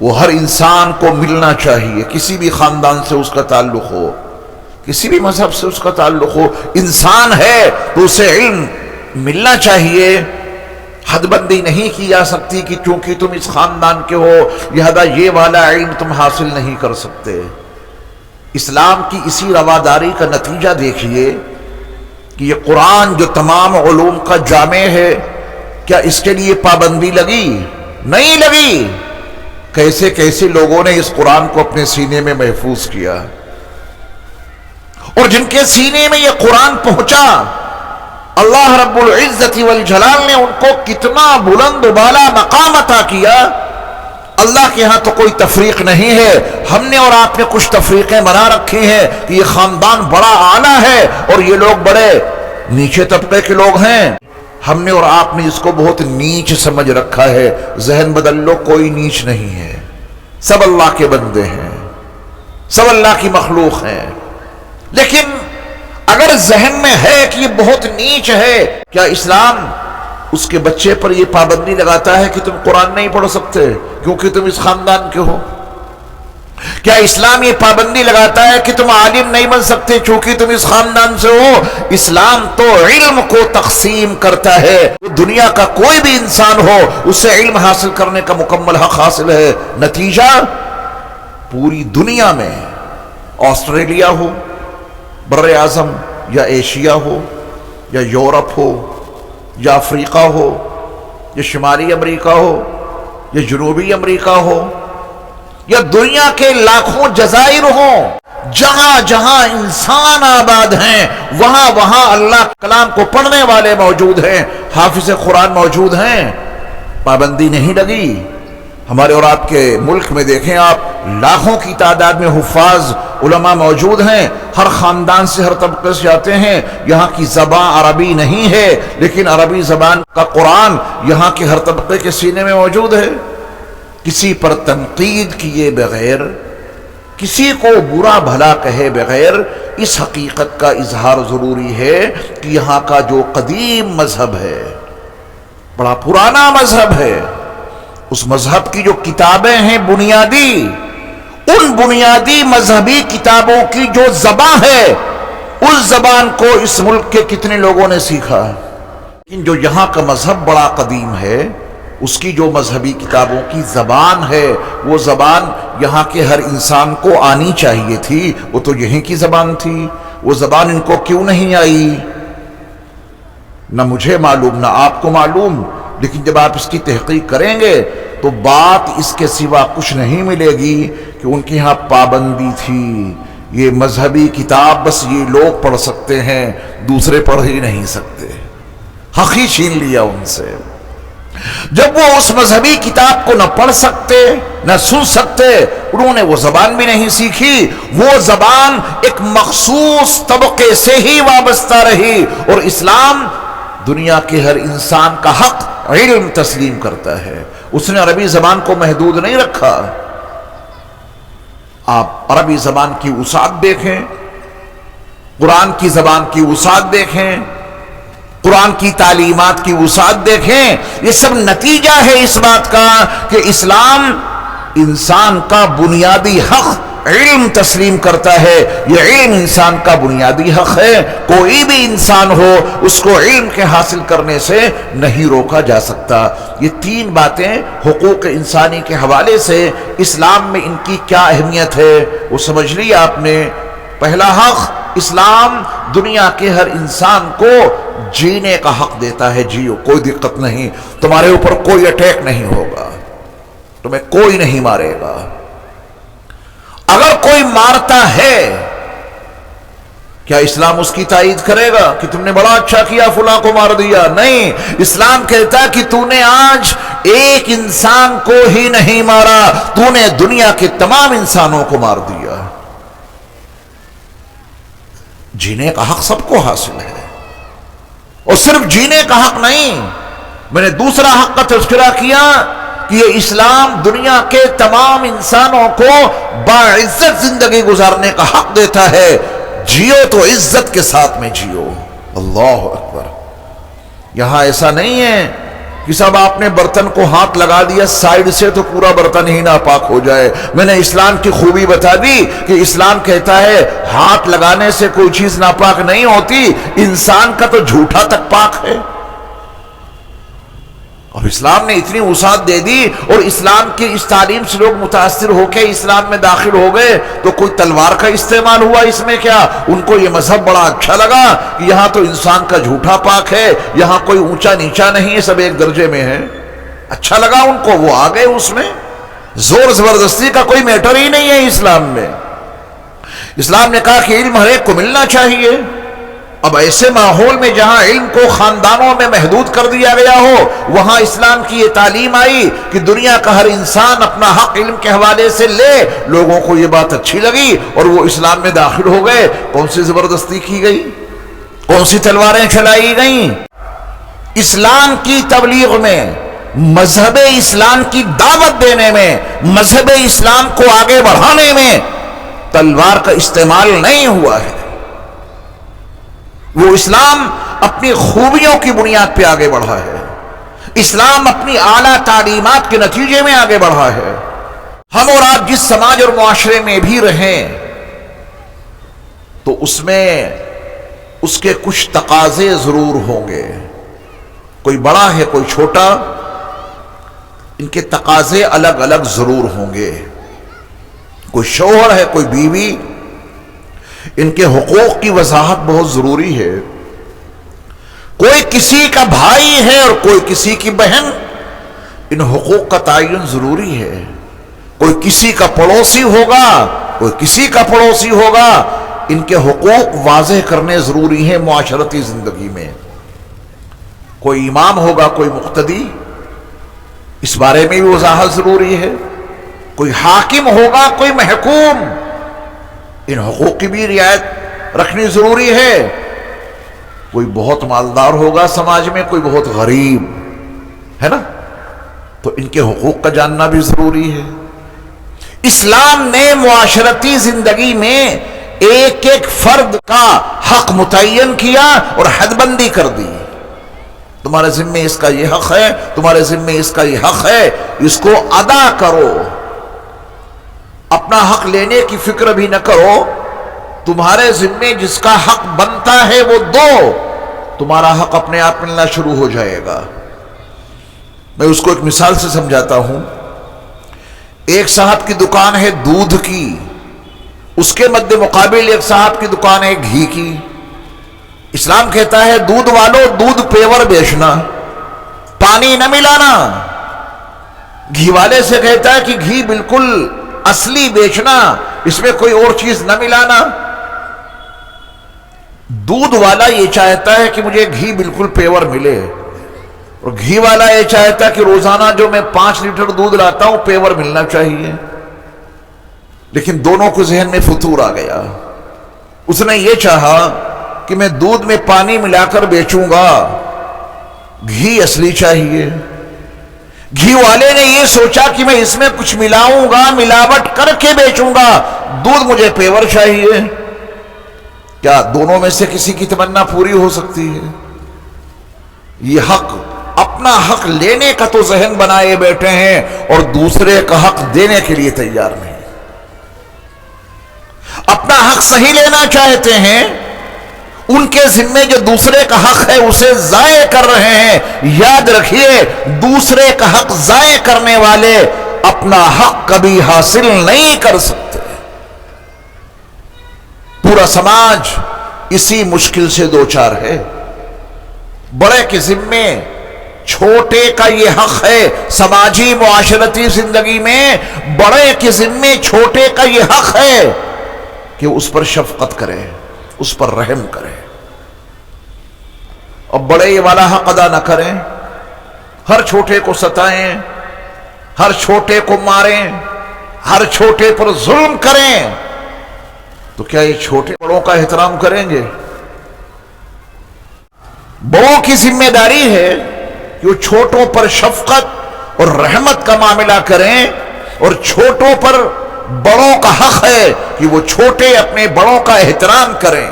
وہ ہر انسان کو ملنا چاہیے، کسی بھی خاندان سے اس کا تعلق ہو۔ کسی بھی مذہب سے اس کا تعلق ہو، انسان ہے تو اسے علم ملنا چاہیے۔ حد بندی نہیں کی جا سکتی کہ چونکہ تم اس خاندان کے ہو لہذا یہ والا علم تم حاصل نہیں کر سکتے۔ اسلام کی اسی رواداری کا نتیجہ دیکھیے کہ یہ قرآن جو تمام علوم کا جامع ہے، کیا اس کے لیے پابندی لگی؟ نہیں لگی۔ کیسے کیسے لوگوں نے اس قرآن کو اپنے سینے میں محفوظ کیا، اور جن کے سینے میں یہ قرآن پہنچا اللہ رب العزت والجلال نے ان کو کتنا بلند و بالا مقام عطا کیا۔ اللہ کے ہاں تو کوئی تفریق نہیں ہے۔ ہم نے اور آپ نے کچھ تفریقیں بنا رکھی ہیں کہ یہ خاندان بڑا اعلیٰ ہے اور یہ لوگ بڑے نیچے طبقے کے لوگ ہیں۔ ہم نے اور آپ نے اس کو بہت نیچ سمجھ رکھا ہے۔ ذہن بدل لو، کوئی نیچ نہیں ہے، سب اللہ کے بندے ہیں، سب اللہ کی مخلوق ہیں۔ لیکن اگر ذہن میں ہے کہ یہ بہت نیچ ہے، کیا اسلام اس کے بچے پر یہ پابندی لگاتا ہے کہ تم قرآن نہیں پڑھ سکتے کیونکہ تم اس خاندان کے ہو؟ کیا اسلام یہ پابندی لگاتا ہے کہ تم عالم نہیں بن سکتے چونکہ تم اس خاندان سے ہو؟ اسلام تو علم کو تقسیم کرتا ہے۔ دنیا کا کوئی بھی انسان ہو اسے علم حاصل کرنے کا مکمل حق حاصل ہے۔ نتیجہ پوری دنیا میں، آسٹریلیا ہو، بر اعظم یا ایشیا ہو یا یورپ ہو یا افریقہ ہو یا شمالی امریکہ ہو یا جنوبی امریکہ ہو یا دنیا کے لاکھوں جزائر ہوں، جہاں جہاں انسان آباد ہیں وہاں وہاں اللہ کلام کو پڑھنے والے موجود ہیں، حافظ قرآن موجود ہیں۔ پابندی نہیں لگی۔ ہمارے اور آپ کے ملک میں دیکھیں آپ، لاکھوں کی تعداد میں حفاظ علماء موجود ہیں، ہر خاندان سے، ہر طبقے سے آتے ہیں۔ یہاں کی زبان عربی نہیں ہے لیکن عربی زبان کا قرآن یہاں کے ہر طبقے کے سینے میں موجود ہے۔ کسی پر تنقید کیے بغیر، کسی کو برا بھلا کہے بغیر اس حقیقت کا اظہار ضروری ہے کہ یہاں کا جو قدیم مذہب ہے، بڑا پرانا مذہب ہے، اس مذہب کی جو کتابیں ہیں بنیادی، ان بنیادی مذہبی کتابوں کی جو زبان ہے اس زبان کو اس ملک کے کتنے لوگوں نے سیکھا۔ لیکن جو یہاں کا مذہب بڑا قدیم ہے، اس کی جو مذہبی کتابوں کی زبان ہے، وہ زبان یہاں کے ہر انسان کو آنی چاہیے تھی، وہ تو یہیں کی زبان تھی۔ وہ زبان ان کو کیوں نہیں آئی؟ نہ مجھے معلوم نہ آپ کو معلوم، لیکن جب آپ اس کی تحقیق کریں گے تو بات اس کے سوا کچھ نہیں ملے گی کہ ان کے ہاں پابندی تھی، یہ مذہبی کتاب بس یہ لوگ پڑھ سکتے ہیں، دوسرے پڑھ ہی نہیں سکتے۔ حق ہی چھین لیا ان سے۔ جب وہ اس مذہبی کتاب کو نہ پڑھ سکتے نہ سن سکتے، انہوں نے وہ زبان بھی نہیں سیکھی۔ وہ زبان ایک مخصوص طبقے سے ہی وابستہ رہی، اور اسلام دنیا کے ہر انسان کا حق علم تسلیم کرتا ہے۔ اس نے عربی زبان کو محدود نہیں رکھا۔ آپ عربی زبان کی وسعت دیکھیں، قرآن کی زبان کی وسعت دیکھیں، قرآن کی تعلیمات کی وسعت دیکھیں، یہ سب نتیجہ ہے اس بات کا کہ اسلام انسان کا بنیادی حق علم تسلیم کرتا ہے۔ یہ علم انسان کا بنیادی حق ہے، کوئی بھی انسان ہو اس کو علم کے حاصل کرنے سے نہیں روکا جا سکتا۔ یہ تین باتیں حقوق انسانی کے حوالے سے اسلام میں ان کی کیا اہمیت ہے وہ سمجھ لی آپ نے۔ پہلا حق، اسلام دنیا کے ہر انسان کو جینے کا حق دیتا ہے۔ جیو، کوئی دقت نہیں، تمہارے اوپر کوئی اٹیک نہیں ہوگا، تمہیں کوئی نہیں مارے گا۔ اگر کوئی مارتا ہے کیا اسلام اس کی تائید کرے گا کہ تم نے بڑا اچھا کیا فلاں کو مار دیا؟ نہیں، اسلام کہتا ہے کہ تو نے آج ایک انسان کو ہی نہیں مارا، تو نے دنیا کے تمام انسانوں کو مار دیا۔ جینے کا حق سب کو حاصل ہے، اور صرف جینے کا حق نہیں، میں نے دوسرا حق کا تذکرہ کیا کہ یہ اسلام دنیا کے تمام انسانوں کو باعزت زندگی گزارنے کا حق دیتا ہے۔ جیو تو عزت کے ساتھ میں جیو۔ اللہ اکبر۔ یہاں ایسا نہیں ہے کہ صاحب آپ نے برتن کو ہاتھ لگا دیا سائیڈ سے تو پورا برتن ہی ناپاک ہو جائے. میں نے اسلام کی خوبی بتا دی کہ اسلام کہتا ہے ہاتھ لگانے سے کوئی چیز ناپاک نہیں ہوتی، انسان کا تو جھوٹا تک پاک ہے. اور اسلام نے اتنی وسعت دے دی، اور اسلام کی اس تعلیم سے لوگ متاثر ہو کے اسلام میں داخل ہو گئے تو کوئی تلوار کا استعمال ہوا اس میں کیا؟ ان کو یہ مذہب بڑا اچھا لگا کہ یہاں تو انسان کا جھوٹا پاک ہے، یہاں کوئی اونچا نیچا نہیں ہے، سب ایک درجے میں ہے. اچھا لگا ان کو، وہ آ گئے اس میں. زور زبردستی کا کوئی میٹر ہی نہیں ہے اسلام میں. اسلام نے کہا کہ علم ہر ایک کو ملنا چاہیے. اب ایسے ماحول میں جہاں علم کو خاندانوں میں محدود کر دیا گیا ہو، وہاں اسلام کی یہ تعلیم آئی کہ دنیا کا ہر انسان اپنا حق علم کے حوالے سے لے. لوگوں کو یہ بات اچھی لگی اور وہ اسلام میں داخل ہو گئے. کون سی زبردستی کی گئی؟ کون سی تلواریں چلائی گئیں؟ اسلام کی تبلیغ میں، مذہب اسلام کی دعوت دینے میں، مذہب اسلام کو آگے بڑھانے میں تلوار کا استعمال نہیں ہوا ہے. وہ اسلام اپنی خوبیوں کی بنیاد پہ آگے بڑھا ہے. اسلام اپنی اعلیٰ تعلیمات کے نتیجے میں آگے بڑھا ہے. ہم اور آپ جس سماج اور معاشرے میں بھی رہیں تو اس میں اس کے کچھ تقاضے ضرور ہوں گے. کوئی بڑا ہے کوئی چھوٹا، ان کے تقاضے الگ الگ ضرور ہوں گے. کوئی شوہر ہے کوئی بیوی، ان کے حقوق کی وضاحت بہت ضروری ہے. کوئی کسی کا بھائی ہے اور کوئی کسی کی بہن، ان حقوق کا تعین ضروری ہے. کوئی کسی کا پڑوسی ہوگا کوئی کسی کا پڑوسی ہوگا، ان کے حقوق واضح کرنے ضروری ہیں معاشرتی زندگی میں. کوئی امام ہوگا کوئی مقتدی، اس بارے میں بھی وضاحت ضروری ہے. کوئی حاکم ہوگا کوئی محکوم، ان حقوق کی بھی رعایت رکھنی ضروری ہے. کوئی بہت مالدار ہوگا سماج میں کوئی بہت غریب ہے نا، تو ان کے حقوق کا جاننا بھی ضروری ہے. اسلام نے معاشرتی زندگی میں ایک ایک فرد کا حق متعین کیا اور حد بندی کر دی. تمہارے ذمے اس کا یہ حق ہے، تمہارے ذمے اس کا یہ حق ہے، اس کو ادا کرو. اپنا حق لینے کی فکر بھی نہ کرو. تمہارے ذمے جس کا حق بنتا ہے وہ دو، تمہارا حق اپنے آپ ملنا شروع ہو جائے گا. میں اس کو ایک مثال سے سمجھاتا ہوں. ایک صاحب کی دکان ہے دودھ کی، اس کے مد مقابل ایک صاحب کی دکان ہے گھی کی. اسلام کہتا ہے دودھ والو دودھ پیور بیچنا، پانی نہ ملانا. گھی والے سے کہتا ہے کہ گھی بالکل اصلی بیچنا، اس میں کوئی اور چیز نہ ملانا. دودھ والا یہ چاہتا ہے کہ مجھے گھی بالکل پیور ملے، اور گھی والا یہ چاہتا ہے کہ روزانہ جو میں 5 لیٹر دودھ لاتا ہوں پیور ملنا چاہیے. لیکن دونوں کو ذہن میں فطور آ گیا. اس نے یہ چاہا کہ میں دودھ میں پانی ملا کر بیچوں گا، گھی اصلی چاہیے. گھی والے نے یہ سوچا کہ میں اس میں کچھ ملاؤں گا، ملاوٹ کر کے بیچوں گا، دودھ مجھے پیور چاہیے. کیا دونوں میں سے کسی کی تمنا پوری ہو سکتی ہے؟ یہ حق، اپنا حق لینے کا تو ذہن بنائے بیٹھے ہیں اور دوسرے کا حق دینے کے لیے تیار نہیں. اپنا حق صحیح لینا چاہتے ہیں، ان کے ذمے جو دوسرے کا حق ہے اسے ضائع کر رہے ہیں. یاد رکھیے دوسرے کا حق ضائع کرنے والے اپنا حق کبھی حاصل نہیں کر سکتے. پورا سماج اسی مشکل سے دوچار ہے. بڑے کے ذمے چھوٹے کا یہ حق ہے. سماجی معاشرتی زندگی میں بڑے کے ذمے چھوٹے کا یہ حق ہے کہ اس پر شفقت کرے، اس پر رحم کرے. اور بڑے یہ والا حق ادا نہ کریں، ہر چھوٹے کو ستائیں، ہر چھوٹے کو ماریں، ہر چھوٹے پر ظلم کریں، تو کیا یہ چھوٹے بڑوں کا احترام کریں گے؟ بڑوں کی ذمہ داری ہے کہ وہ چھوٹوں پر شفقت اور رحمت کا معاملہ کریں، اور چھوٹوں پر بڑوں کا حق ہے کہ وہ چھوٹے اپنے بڑوں کا احترام کریں.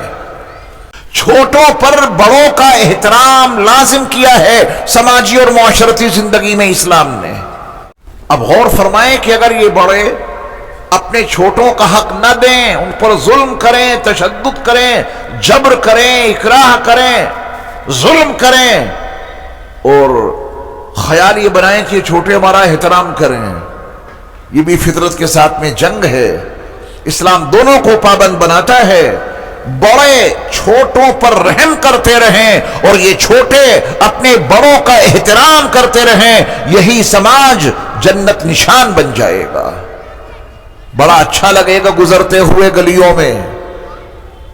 چھوٹوں پر بڑوں کا احترام لازم کیا ہے سماجی اور معاشرتی زندگی میں اسلام نے۔ اب غور فرمائیں کہ اگر یہ بڑے اپنے چھوٹوں کا حق نہ دیں، ان پر ظلم کریں، تشدد کریں، جبر کریں، اکراہ کریں، ظلم کریں، اور خیال یہ بنائیں کہ چھوٹے ہمارا احترام کریں، یہ بھی فطرت کے ساتھ میں جنگ ہے۔ اسلام دونوں کو پابند بناتا ہے، بڑے چھوٹوں پر رحم کرتے رہیں اور یہ چھوٹے اپنے بڑوں کا احترام کرتے رہیں، یہی سماج جنت نشان بن جائے گا۔ بڑا اچھا لگے گا گزرتے ہوئے گلیوں میں،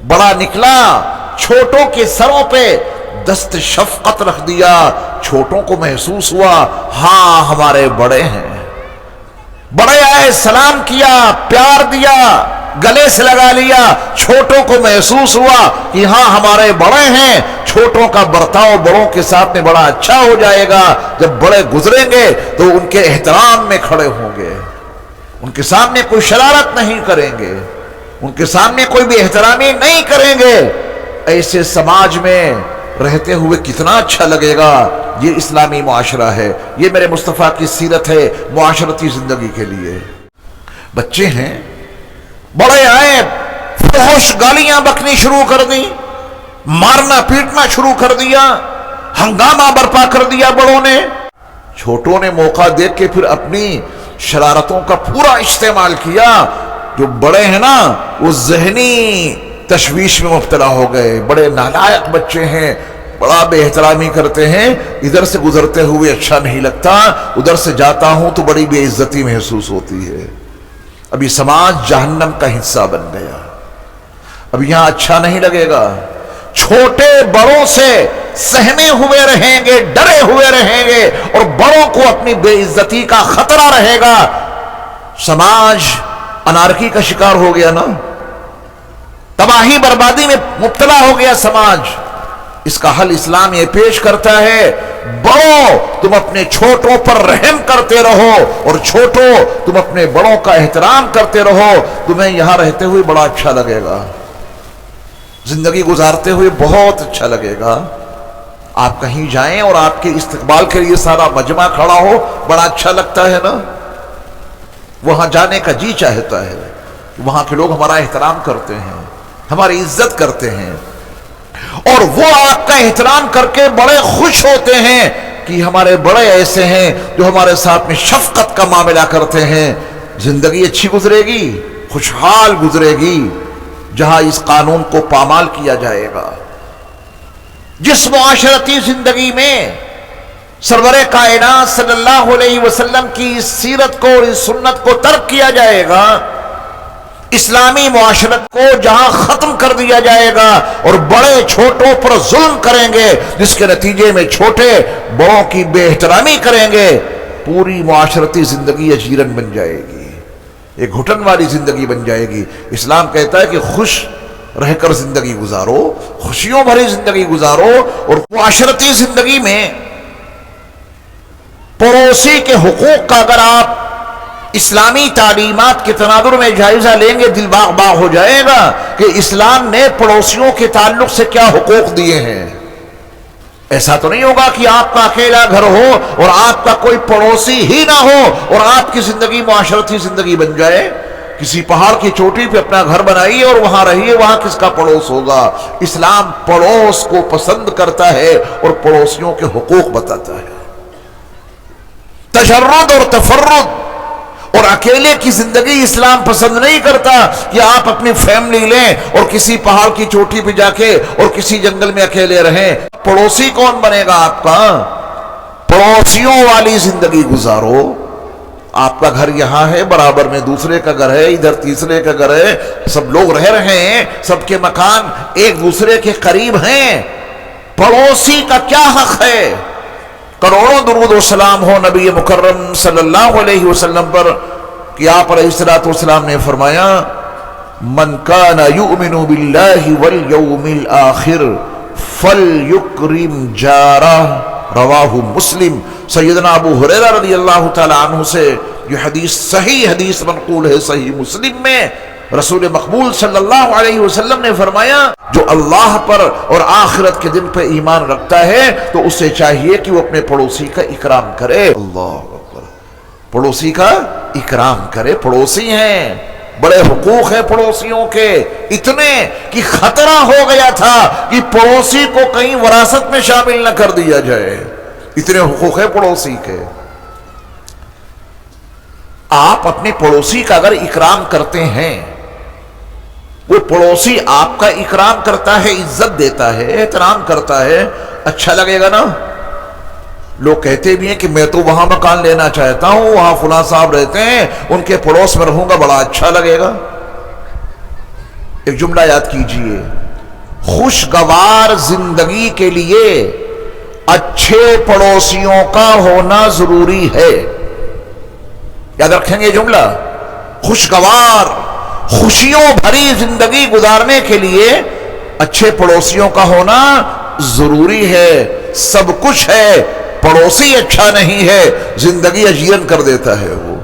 بڑا نکلا، چھوٹوں کے سروں پہ دست شفقت رکھ دیا، چھوٹوں کو محسوس ہوا ہاں ہمارے بڑے ہیں، بڑے آئے، سلام کیا، پیار دیا، گلے سے لگا لیا، چھوٹوں کو محسوس ہوا کہ ہاں ہمارے بڑے ہیں۔ چھوٹوں کا برتاؤ بڑوں کے ساتھ میں بڑا اچھا ہو جائے گا۔ جب بڑے گزریں گے تو ان کے احترام میں کھڑے ہوں گے، ان کے سامنے کوئی شرارت نہیں کریں گے، ان کے سامنے کوئی بھی احترامی نہیں کریں گے۔ ایسے سماج میں رہتے ہوئے کتنا اچھا لگے گا۔ یہ اسلامی معاشرہ ہے، یہ میرے مصطفیٰ کی سیرت ہے معاشرتی زندگی کے لیے۔ بچے ہیں، بڑے آئے، فحش گالیاں بکنی شروع کر دی، مارنا پیٹنا شروع کر دیا، ہنگامہ برپا کر دیا بڑوں نے۔ چھوٹوں نے موقع دیکھ کے پھر اپنی شرارتوں کا پورا استعمال کیا۔ جو بڑے ہیں نا وہ ذہنی تشویش میں مبتلا ہو گئے، بڑے نالائق بچے ہیں، بڑا بے احترامی کرتے ہیں، ادھر سے گزرتے ہوئے اچھا نہیں لگتا، ادھر سے جاتا ہوں تو بڑی بے عزتی محسوس ہوتی ہے۔ اب یہ سماج جہنم کا حصہ بن گیا، اب یہاں اچھا نہیں لگے گا۔ چھوٹے بڑوں سے سہمے ہوئے رہیں گے، ڈرے ہوئے رہیں گے، اور بڑوں کو اپنی بے عزتی کا خطرہ رہے گا۔ سماج انارکی کا شکار ہو گیا نا، تباہی بربادی میں مبتلا ہو گیا سماج۔ اس کا حل اسلام یہ پیش کرتا ہے، بڑوں تم اپنے چھوٹوں پر رحم کرتے رہو، اور چھوٹوں تم اپنے بڑوں کا احترام کرتے رہو، تمہیں یہاں رہتے ہوئے بڑا اچھا لگے گا، زندگی گزارتے ہوئے بہت اچھا لگے گا۔ آپ کہیں جائیں اور آپ کے استقبال کے لیے سارا مجمع کھڑا ہو، بڑا اچھا لگتا ہے نا، وہاں جانے کا جی چاہتا ہے، وہاں کے لوگ ہمارا احترام کرتے ہیں، ہماری عزت کرتے ہیں، اور وہ آپ کا احترام کر کے بڑے خوش ہوتے ہیں کہ ہمارے بڑے ایسے ہیں جو ہمارے ساتھ میں شفقت کا معاملہ کرتے ہیں۔ زندگی اچھی گزرے گی، خوشحال گزرے گی جہاں اس قانون کو پامال کیا جائے گا۔ جس معاشرتی زندگی میں سرور کائنات صلی اللہ علیہ وسلم کی اس سیرت کو اور اس سنت کو ترک کیا جائے گا، اسلامی معاشرت کو جہاں ختم کر دیا جائے گا اور بڑے چھوٹوں پر ظلم کریں گے، جس کے نتیجے میں چھوٹے بڑوں کی بے احترامی کریں گے، پوری معاشرتی زندگی اجیرن بن جائے گی، ایک گھٹن والی زندگی بن جائے گی۔ اسلام کہتا ہے کہ خوش رہ کر زندگی گزارو، خوشیوں بھری زندگی گزارو، اور معاشرتی زندگی میں پڑوسی کے حقوق کا اگر آپ اسلامی تعلیمات کے تناظر میں جائزہ لیں گے، دل باغ باغ ہو جائے گا کہ اسلام نے پڑوسیوں کے تعلق سے کیا حقوق دیے ہیں۔ ایسا تو نہیں ہوگا کہ آپ کا اکیلا گھر ہو اور آپ کا کوئی پڑوسی ہی نہ ہو اور آپ کی زندگی معاشرتی زندگی بن جائے۔ کسی پہاڑ کی چوٹی پہ اپنا گھر بنائیے اور وہاں رہیے، وہاں کس کا پڑوس ہوگا؟ اسلام پڑوس کو پسند کرتا ہے اور پڑوسیوں کے حقوق بتاتا ہے۔ تشرد اور تفرد اور اکیلے کی زندگی اسلام پسند نہیں کرتا کہ آپ اپنی فیملی لیں اور کسی پہاڑ کی چوٹی پہ جا کے اور کسی جنگل میں اکیلے رہیں۔ پڑوسی کون بنے گا آپ کا؟ پڑوسیوں والی زندگی گزارو۔ آپ کا گھر یہاں ہے، برابر میں دوسرے کا گھر ہے، ادھر تیسرے کا گھر ہے، سب لوگ رہ رہے ہیں، سب کے مکان ایک دوسرے کے قریب ہیں۔ پڑوسی کا کیا حق ہے؟ کروڑوں درود و سلام ہو نبی مکرم صلی اللہ علیہ وسلم پر کہ آپ علیہ الصلوۃ والسلام نے فرمایا، من کان یؤمن باللہ والیوم الآخر فلیکرم جارہ، رواہ مسلم۔ سیدنا ابو ہریرہ رضی اللہ تعالی عنہ سے یہ حدیث صحیح حدیث منقول ہے صحیح مسلم میں۔ رسول مقبول صلی اللہ علیہ وسلم نے فرمایا جو اللہ پر اور آخرت کے دن پہ ایمان رکھتا ہے تو اسے چاہیے کہ وہ اپنے پڑوسی کا اکرام کرے۔ اللہ اکبر، پڑوسی کا اکرام کرے۔ پڑوسی ہیں، بڑے حقوق ہیں پڑوسیوں کے، اتنے کہ خطرہ ہو گیا تھا کہ پڑوسی کو کہیں وراثت میں شامل نہ کر دیا جائے، اتنے حقوق ہیں پڑوسی کے۔ آپ اپنے پڑوسی کا اگر اکرام کرتے ہیں، وہ پڑوسی آپ کا اکرام کرتا ہے، عزت دیتا ہے، احترام کرتا ہے، اچھا لگے گا نا؟ لوگ کہتے بھی ہیں کہ میں تو وہاں مکان لینا چاہتا ہوں، وہاں فلاں صاحب رہتے ہیں، ان کے پڑوس میں رہوں گا، بڑا اچھا لگے گا۔ ایک جملہ یاد کیجئے، خوشگوار زندگی کے لیے اچھے پڑوسیوں کا ہونا ضروری ہے۔ یاد رکھیں گے یہ جملہ، خوشگوار خوشیوں بھری زندگی گزارنے کے لیے اچھے پڑوسیوں کا ہونا ضروری ہے۔ سب کچھ ہے، پڑوسی اچھا نہیں ہے، زندگی اجیرن کر دیتا ہے۔ وہ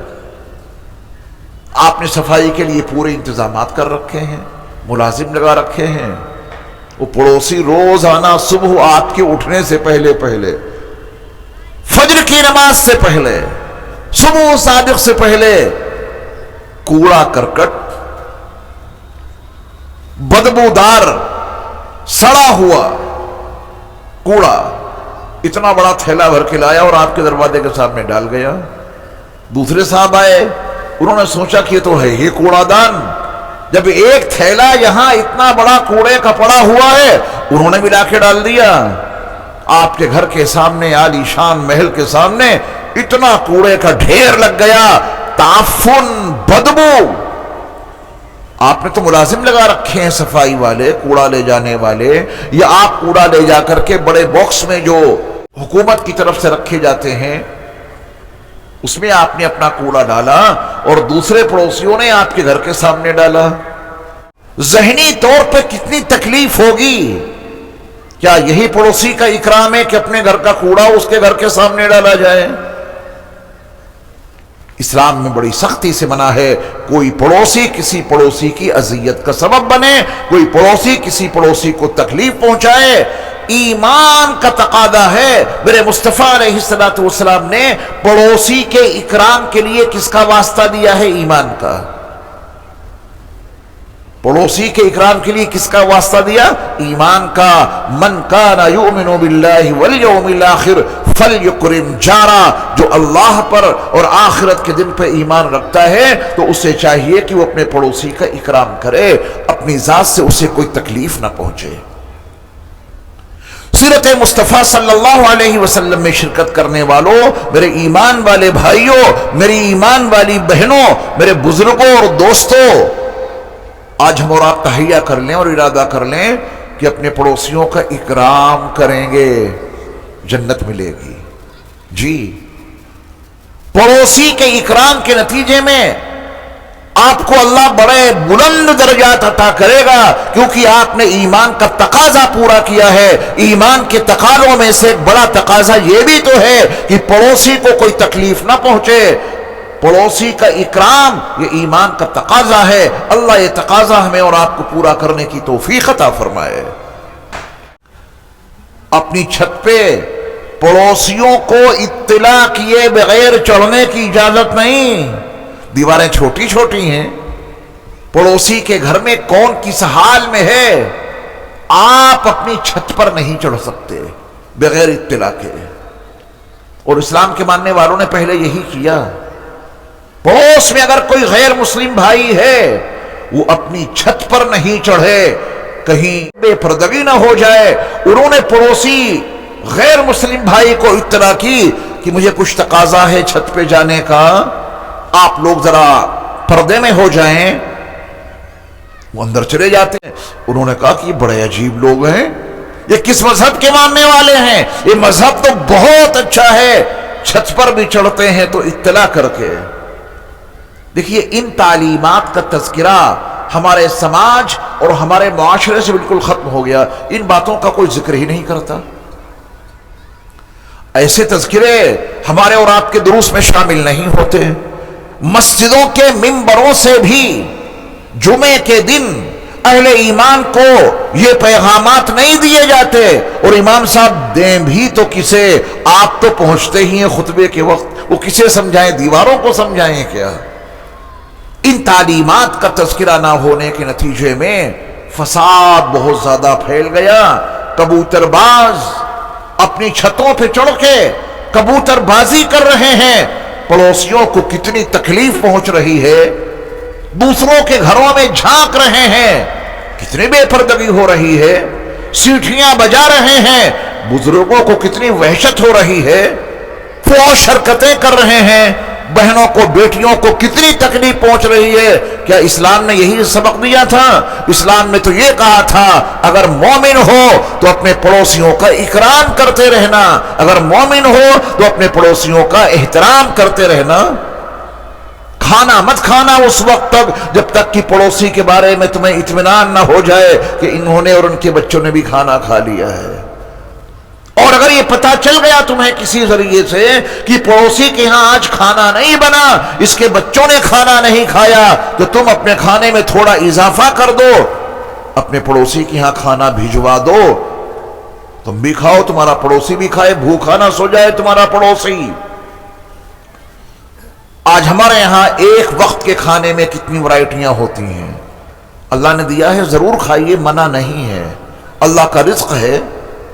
آپ نے صفائی کے لیے پورے انتظامات کر رکھے ہیں، ملازم لگا رکھے ہیں، وہ پڑوسی روزانہ صبح آپ کے اٹھنے سے پہلے فجر کی نماز سے پہلے، صبح صادق سے پہلے کوڑا کرکٹ، بدبودار سڑا ہوا کوڑا اتنا بڑا تھیلا بھر کے لایا اور آپ کے دروازے کے سامنے ڈال گیا۔ دوسرے صاحب آئے، انہوں نے سوچا کہ یہ تو ہے ہی کوڑا دان، جب ایک تھیلا یہاں اتنا بڑا کوڑے کا پڑا ہوا ہے، انہوں نے بھی لا کے ڈال دیا۔ آپ کے گھر کے سامنے، عالی شان محل کے سامنے اتنا کوڑے کا ڈھیر لگ گیا، تعفن، بدبو۔ آپ نے تو ملازم لگا رکھے ہیں صفائی والے، کوڑا لے جانے والے، یا آپ کوڑا لے جا کر کے بڑے باکس میں جو حکومت کی طرف سے رکھے جاتے ہیں اس میں آپ نے اپنا کوڑا ڈالا اور دوسرے پڑوسیوں نے آپ کے گھر کے سامنے ڈالا۔ ذہنی طور پہ کتنی تکلیف ہوگی؟ کیا یہی پڑوسی کا اکرام ہے کہ اپنے گھر کا کوڑا اس کے گھر کے سامنے ڈالا جائے؟ اسلام میں بڑی سختی سے منع ہے کوئی پڑوسی کسی پڑوسی کی اذیت کا سبب بنے، کوئی پڑوسی کسی پڑوسی کو تکلیف پہنچائے۔ ایمان کا تقاضا ہے، میرے مصطفیٰ علیہ السلام نے پڑوسی کے اکرام کے لیے کس کا واسطہ دیا ہے؟ ایمان کا۔ پڑوسی کے اکرام کے لیے کس کا واسطہ دیا؟ ایمان کا۔ من کان یؤمن باللہ والیوم الاخر فلیکرم جارہ، جو اللہ پر اور آخرت کے دن پہ ایمان رکھتا ہے تو اسے چاہیے کہ وہ اپنے پڑوسی کا اکرام کرے، اپنی ذات سے اسے کوئی تکلیف نہ پہنچے۔ سیرت مصطفیٰ صلی اللہ علیہ وسلم میں شرکت کرنے والوں، میرے ایمان والے بھائیوں، میری ایمان والی بہنوں، میرے بزرگوں اور دوستوں، آج ہم اور آپ تہیہ کر لیں اور ارادہ کر لیں کہ اپنے پڑوسیوں کا اکرام کریں گے، جنت ملے گی۔ جی، پڑوسی کے اکرام کے نتیجے میں آپ کو اللہ بڑے بلند درجات عطا کرے گا، کیونکہ آپ نے ایمان کا تقاضا پورا کیا ہے۔ ایمان کے تقاضوں میں سے ایک بڑا تقاضا یہ بھی تو ہے کہ پڑوسی کو کوئی تکلیف نہ پہنچے۔ پڑوسی کا اکرام یہ ایمان کا تقاضا ہے۔ اللہ یہ تقاضا ہمیں اور آپ کو پورا کرنے کی توفیق عطا فرمائے۔ اپنی چھت پہ پڑوسیوں کو اطلاع کیے بغیر چڑھنے کی اجازت نہیں۔ دیواریں چھوٹی چھوٹی ہیں، پڑوسی کے گھر میں کون کس حال میں ہے، آپ اپنی چھت پر نہیں چڑھ سکتے بغیر اطلاع کے۔ اور اسلام کے ماننے والوں نے پہلے یہی کیا۔ پڑوس میں اگر کوئی غیر مسلم بھائی ہے، وہ اپنی چھت پر نہیں چڑھے، کہیں بے پردگی نہ ہو جائے۔ انہوں نے پڑوسی غیر مسلم بھائی کو اطلاع کی کہ مجھے کچھ تقاضا ہے چھت پہ جانے کا، آپ لوگ ذرا پردے میں ہو جائیں۔ وہ اندر چلے جاتے ہیں۔ انہوں نے کہا کہ یہ بڑے عجیب لوگ ہیں، یہ کس مذہب کے ماننے والے ہیں؟ یہ مذہب تو بہت اچھا ہے، چھت پر بھی چڑھتے ہیں تو اطلاع کر کے۔ دیکھیے، ان تعلیمات کا تذکرہ ہمارے سماج اور ہمارے معاشرے سے بالکل ختم ہو گیا، ان باتوں کا کوئی ذکر ہی نہیں کرتا۔ ایسے تذکرے ہمارے اور آپ کے دروس میں شامل نہیں ہوتے۔ مسجدوں کے ممبروں سے بھی جمعے کے دن اہل ایمان کو یہ پیغامات نہیں دیے جاتے، اور امام صاحب دیں بھی تو کسے؟ آپ تو پہنچتے ہی ہیں خطبے کے وقت، وہ کسے سمجھائیں؟ دیواروں کو سمجھائیں کیا؟ ان تعلیمات کا تذکرہ نہ ہونے کے نتیجے میں فساد بہت زیادہ پھیل گیا۔ کبوتر باز اپنی چھتوں پہ چڑھ کے کبوتر بازی کر رہے ہیں، پڑوسیوں کو کتنی تکلیف پہنچ رہی ہے، دوسروں کے گھروں میں جھانک رہے ہیں، کتنی بے پردگی ہو رہی ہے، سیٹیاں بجا رہے ہیں، بزرگوں کو کتنی وحشت ہو رہی ہے، فحش حرکتیں کر رہے ہیں، بہنوں کو بیٹیوں کو کتنی تکلیف پہنچ رہی ہے۔ کیا اسلام نے یہی سبق دیا تھا؟ اسلام نے تو یہ کہا تھا اگر مومن ہو تو اپنے پڑوسیوں کا اکرام کرتے رہنا، اگر مومن ہو تو اپنے پڑوسیوں کا احترام کرتے رہنا۔ کھانا مت کھانا اس وقت تک جب تک کہ پڑوسی کے بارے میں تمہیں اطمینان نہ ہو جائے کہ انہوں نے اور ان کے بچوں نے بھی کھانا کھا لیا ہے۔ اور اگر یہ پتہ چل گیا تمہیں کسی ذریعے سے کہ پڑوسی کے ہاں آج کھانا نہیں بنا، اس کے بچوں نے کھانا نہیں کھایا، تو تم اپنے کھانے میں تھوڑا اضافہ کر دو، اپنے پڑوسی کے ہاں کھانا بھجوا دو، تم بھی کھاؤ، تمہارا پڑوسی بھی کھائے، بھوکا نہ سو جائے تمہارا پڑوسی۔ آج ہمارے یہاں ایک وقت کے کھانے میں کتنی ورائٹیاں ہوتی ہیں۔ اللہ نے دیا ہے ضرور کھائیے، منع نہیں ہے، اللہ کا رزق ہے،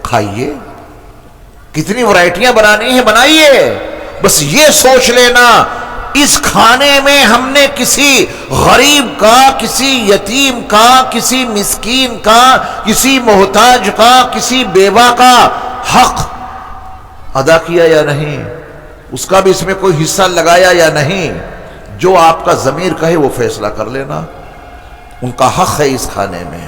کھائیے، کتنی ورائٹیاں بنانی ہیں بنائیے، بس یہ سوچ لینا اس کھانے میں ہم نے کسی غریب کا، کسی یتیم کا، کسی مسکین کا، کسی محتاج کا، کسی بیوہ کا حق ادا کیا یا نہیں، اس کا بھی اس میں کوئی حصہ لگایا یا نہیں۔ جو آپ کا ضمیر کہے وہ فیصلہ کر لینا، ان کا حق ہے اس کھانے میں۔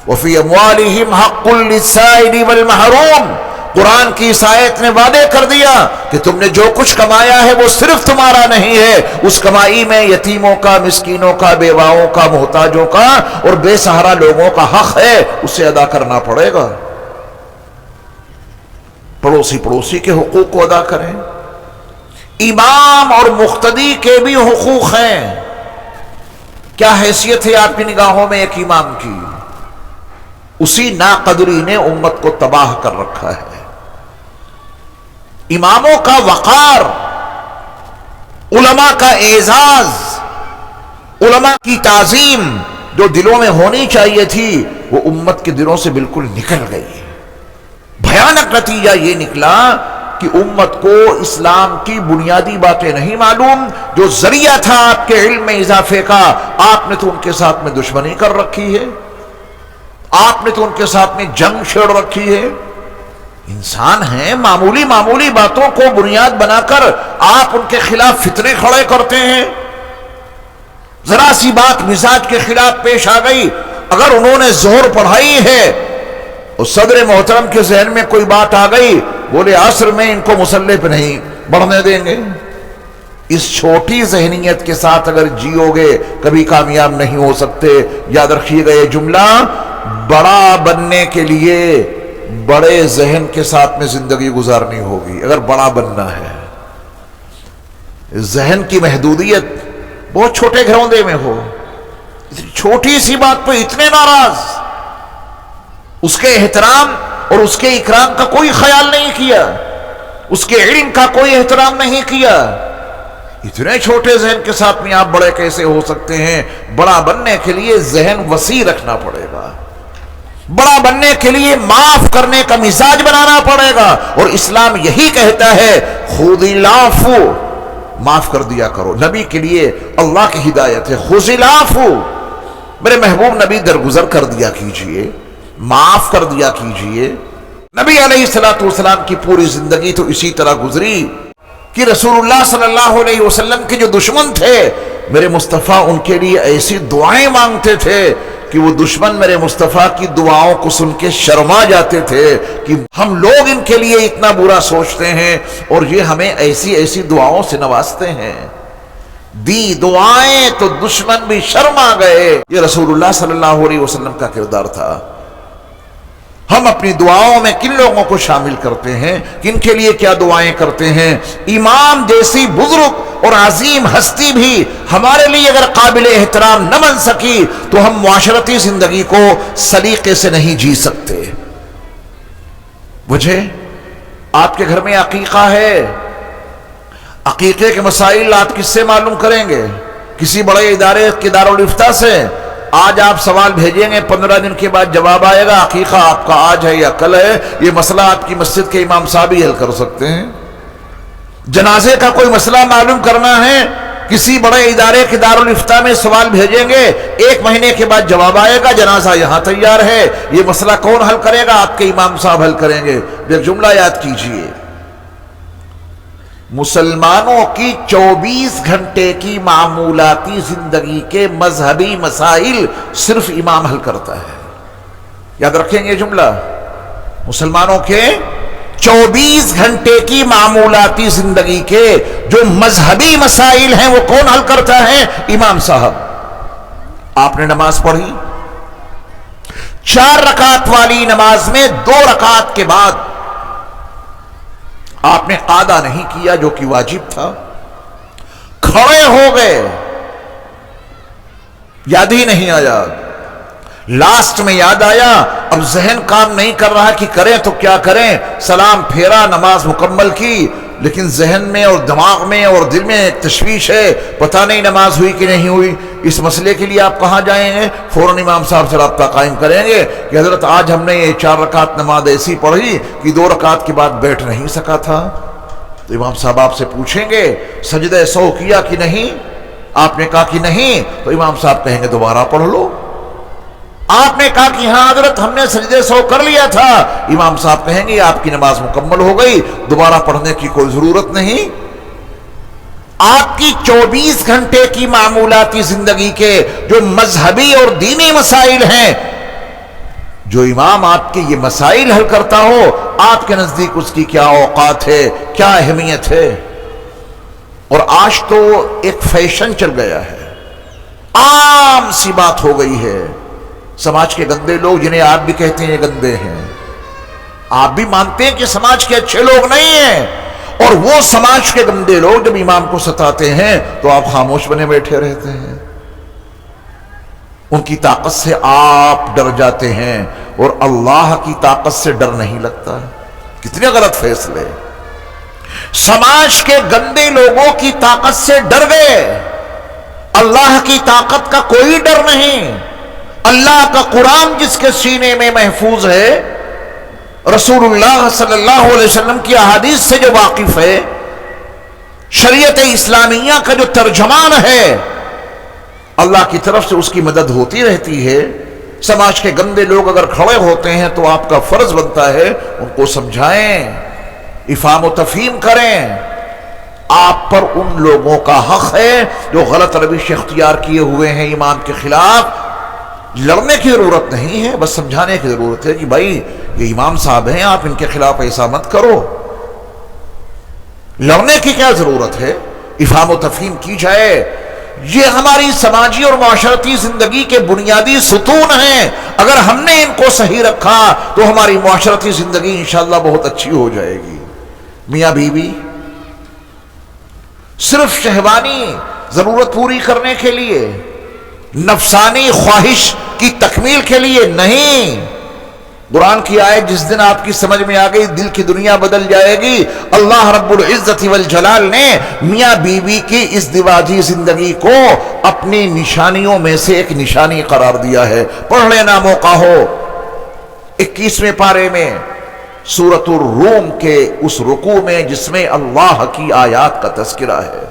وَفِي أَمْوَالِهِمْ حَقٌّ لِلسَّائِلِ وَالْمَحْرُومِ، قرآن کی اس آیت نے وعدے کر دیا کہ تم نے جو کچھ کمایا ہے وہ صرف تمہارا نہیں ہے، اس کمائی میں یتیموں کا، مسکینوں کا، بیواؤں کا، محتاجوں کا اور بے سہارا لوگوں کا حق ہے، اسے ادا کرنا پڑے گا۔ پڑوسی کے حقوق کو ادا کریں۔ امام اور مقتدی کے بھی حقوق ہیں۔ کیا حیثیت ہے آپ کی نگاہوں میں ایک امام کی؟ اسی ناقدری نے امت کو تباہ کر رکھا ہے۔ اماموں کا وقار، علماء کا اعزاز، علماء کی تعظیم جو دلوں میں ہونی چاہیے تھی وہ امت کے دلوں سے بالکل نکل گئی۔ بھیانک نتیجہ یہ نکلا کہ امت کو اسلام کی بنیادی باتیں نہیں معلوم، جو ذریعہ تھا آپ کے علم میں اضافے کا، آپ نے تو ان کے ساتھ میں دشمنی کر رکھی ہے، آپ نے تو ان کے ساتھ میں جنگ چھیڑ رکھی ہے۔ انسان ہیں، معمولی باتوں کو بنیاد بنا کر آپ ان کے خلاف فتنے کھڑے کرتے ہیں۔ ذرا سی بات مزاج کے خلاف پیش آ گئی، اگر انہوں نے زہر پڑھائی ہے اور صدر محترم کے ذہن میں کوئی بات آ گئی، بولے عصر میں ان کو مصلی پہ نہیں بڑھنے دیں گے۔ اس چھوٹی ذہنیت کے ساتھ اگر جیو گے کبھی کامیاب نہیں ہو سکتے۔ یاد رکھیے گا یہ جملہ، بڑا بننے کے لیے بڑے ذہن کے ساتھ میں زندگی گزارنی ہوگی اگر بڑا بننا ہے۔ ذہن کی محدودیت، بہت چھوٹے گھروندے میں ہو، چھوٹی سی بات پہ اتنے ناراض، اس کے احترام اور اس کے اکرام کا کوئی خیال نہیں کیا، اس کے علم کا کوئی احترام نہیں کیا۔ اتنے چھوٹے ذہن کے ساتھ میں آپ بڑے کیسے ہو سکتے ہیں؟ بڑا بننے کے لیے ذہن وسیع رکھنا پڑے گا، بڑا بننے کے لیے معاف کرنے کا مزاج بنانا پڑے گا، اور اسلام یہی کہتا ہے خذ العفو، معاف کر دیا کرو۔ نبی کے لیے اللہ کی ہدایت ہے، خذ العفو، میرے محبوب نبی درگزر کر دیا کیجئے، معاف کر دیا کیجئے۔ نبی علیہ السلام کی پوری زندگی تو اسی طرح گزری کہ رسول اللہ صلی اللہ علیہ وسلم کے جو دشمن تھے، میرے مصطفیٰ ان کے لیے ایسی دعائیں مانگتے تھے کہ وہ دشمن میرے مصطفیٰ کی دعاؤں کو سن کے شرما جاتے تھے کہ ہم لوگ ان کے لیے اتنا برا سوچتے ہیں اور یہ ہمیں ایسی دعاؤں سے نوازتے ہیں۔ دی دعائیں تو دشمن بھی شرما گئے۔ یہ رسول اللہ صلی اللہ علیہ وسلم کا کردار تھا۔ ہم اپنی دعاؤں میں کن لوگوں کو شامل کرتے ہیں، کن کے لیے کیا دعائیں کرتے ہیں؟ امام جیسی بزرگ اور عظیم ہستی بھی ہمارے لیے اگر قابل احترام نہ بن سکی تو ہم معاشرتی زندگی کو سلیقے سے نہیں جی سکتے۔ وجہ آپ کے گھر میں عقیقہ ہے، عقیقے کے مسائل آپ کس سے معلوم کریں گے؟ کسی بڑے ادارے کے دارالفتہ سے؟ آج آپ سوال بھیجیں گے، 15 دن کے بعد جواب آئے گا، عقیقہ آپ کا آج ہے یا کل ہے، یہ مسئلہ آپ کی مسجد کے امام صاحب ہی حل کر سکتے ہیں۔ جنازے کا کوئی مسئلہ معلوم کرنا ہے، کسی بڑے ادارے کے دارالفتہ میں سوال بھیجیں گے، 1 مہینے کے بعد جواب آئے گا، جنازہ یہاں تیار ہے، یہ مسئلہ کون حل کرے گا؟ آپ کے امام صاحب حل کریں گے۔ ایک جملہ یاد کیجئے، مسلمانوں کی 24 گھنٹے کی معمولاتی زندگی کے مذہبی مسائل صرف امام حل کرتا ہے۔ یاد رکھیں گے جملہ، مسلمانوں کے 24 گھنٹے کی معمولاتی زندگی کے جو مذہبی مسائل ہیں وہ کون حل کرتا ہے؟ امام صاحب۔ آپ نے نماز پڑھی، 4 رکعت والی نماز میں 2 رکعت کے بعد آپ نے قعدہ نہیں کیا جو کہ واجب تھا، کھڑے ہو گئے، یاد ہی نہیں آیا، لاسٹ میں یاد آیا، اب ذہن کام نہیں کر رہا کہ کریں تو کیا کریں، سلام پھیرا، نماز مکمل کی، لیکن ذہن میں اور دماغ میں اور دل میں ایک تشویش ہے، پتہ نہیں نماز ہوئی کہ نہیں ہوئی۔ اس مسئلے کے لیے آپ کہاں جائیں گے؟ فوراً امام صاحب سے رابطہ قائم کریں گے کہ حضرت آج ہم نے یہ 4 رکعت نماز ایسی پڑھی کہ 2 رکعت کے بعد بیٹھ نہیں سکا تھا۔ تو امام صاحب آپ سے پوچھیں گے سجدہ سہو کیا کہ نہیں؟ آپ نے کہا کہ نہیں، تو امام صاحب کہیں گے دوبارہ پڑھ لو۔ آپ نے کہا کہ ہاں حضرت ہم نے سجدہ سہو کر لیا تھا، امام صاحب کہیں گے آپ کی نماز مکمل ہو گئی، دوبارہ پڑھنے کی کوئی ضرورت نہیں۔ آپ کی 24 گھنٹے کی معمولاتی زندگی کے جو مذہبی اور دینی مسائل ہیں، جو امام آپ کے یہ مسائل حل کرتا ہو، آپ کے نزدیک اس کی کیا اوقات ہے، کیا اہمیت ہے؟ اور آج تو ایک فیشن چل گیا ہے، عام سی بات ہو گئی ہے، سماج کے گندے لوگ جنہیں آپ بھی کہتے ہیں گندے ہیں، آپ بھی مانتے ہیں کہ سماج کے اچھے لوگ نہیں ہیں، اور وہ سماج کے گندے لوگ جب امام کو ستاتے ہیں تو آپ خاموش بنے بیٹھے رہتے ہیں۔ ان کی طاقت سے آپ ڈر جاتے ہیں اور اللہ کی طاقت سے ڈر نہیں لگتا۔ کتنے غلط فیصلے! سماج کے گندے لوگوں کی طاقت سے ڈر گئے، اللہ کی طاقت کا کوئی ڈر نہیں۔ اللہ کا قرآن جس کے سینے میں محفوظ ہے، رسول اللہ صلی اللہ علیہ وسلم کی احادیث سے جو واقف ہے، شریعت اسلامیہ کا جو ترجمان ہے، اللہ کی طرف سے اس کی مدد ہوتی رہتی ہے۔ سماج کے گندے لوگ اگر کھڑے ہوتے ہیں تو آپ کا فرض بنتا ہے ان کو سمجھائیں، افہام و تفہیم کریں۔ آپ پر ان لوگوں کا حق ہے جو غلط روش اختیار کیے ہوئے ہیں امام کے خلاف۔ لڑنے کی ضرورت نہیں ہے، بس سمجھانے کی ضرورت ہے کہ بھائی یہ امام صاحب ہیں، آپ ان کے خلاف ایسا مت کرو۔ لڑنے کی کیا ضرورت ہے؟ افہام و تفہیم کی جائے۔ یہ ہماری سماجی اور معاشرتی زندگی کے بنیادی ستون ہیں، اگر ہم نے ان کو صحیح رکھا تو ہماری معاشرتی زندگی انشاءاللہ بہت اچھی ہو جائے گی۔ میاں بیوی صرف شہوانی ضرورت پوری کرنے کے لیے، نفسانی خواہش کی تکمیل کے لیے نہیں۔ قرآن کی آیت جس دن آپ کی سمجھ میں آ گئی، دل کی دنیا بدل جائے گی۔ اللہ رب العزت والجلال نے میاں بیوی کی اس دیواجی زندگی کو اپنی نشانیوں میں سے ایک نشانی قرار دیا ہے۔ پڑھ لینا موقع ہو، 21ویں پارے میں سورۃ الروم کے اس رکوع میں جس میں اللہ کی آیات کا تذکرہ ہے۔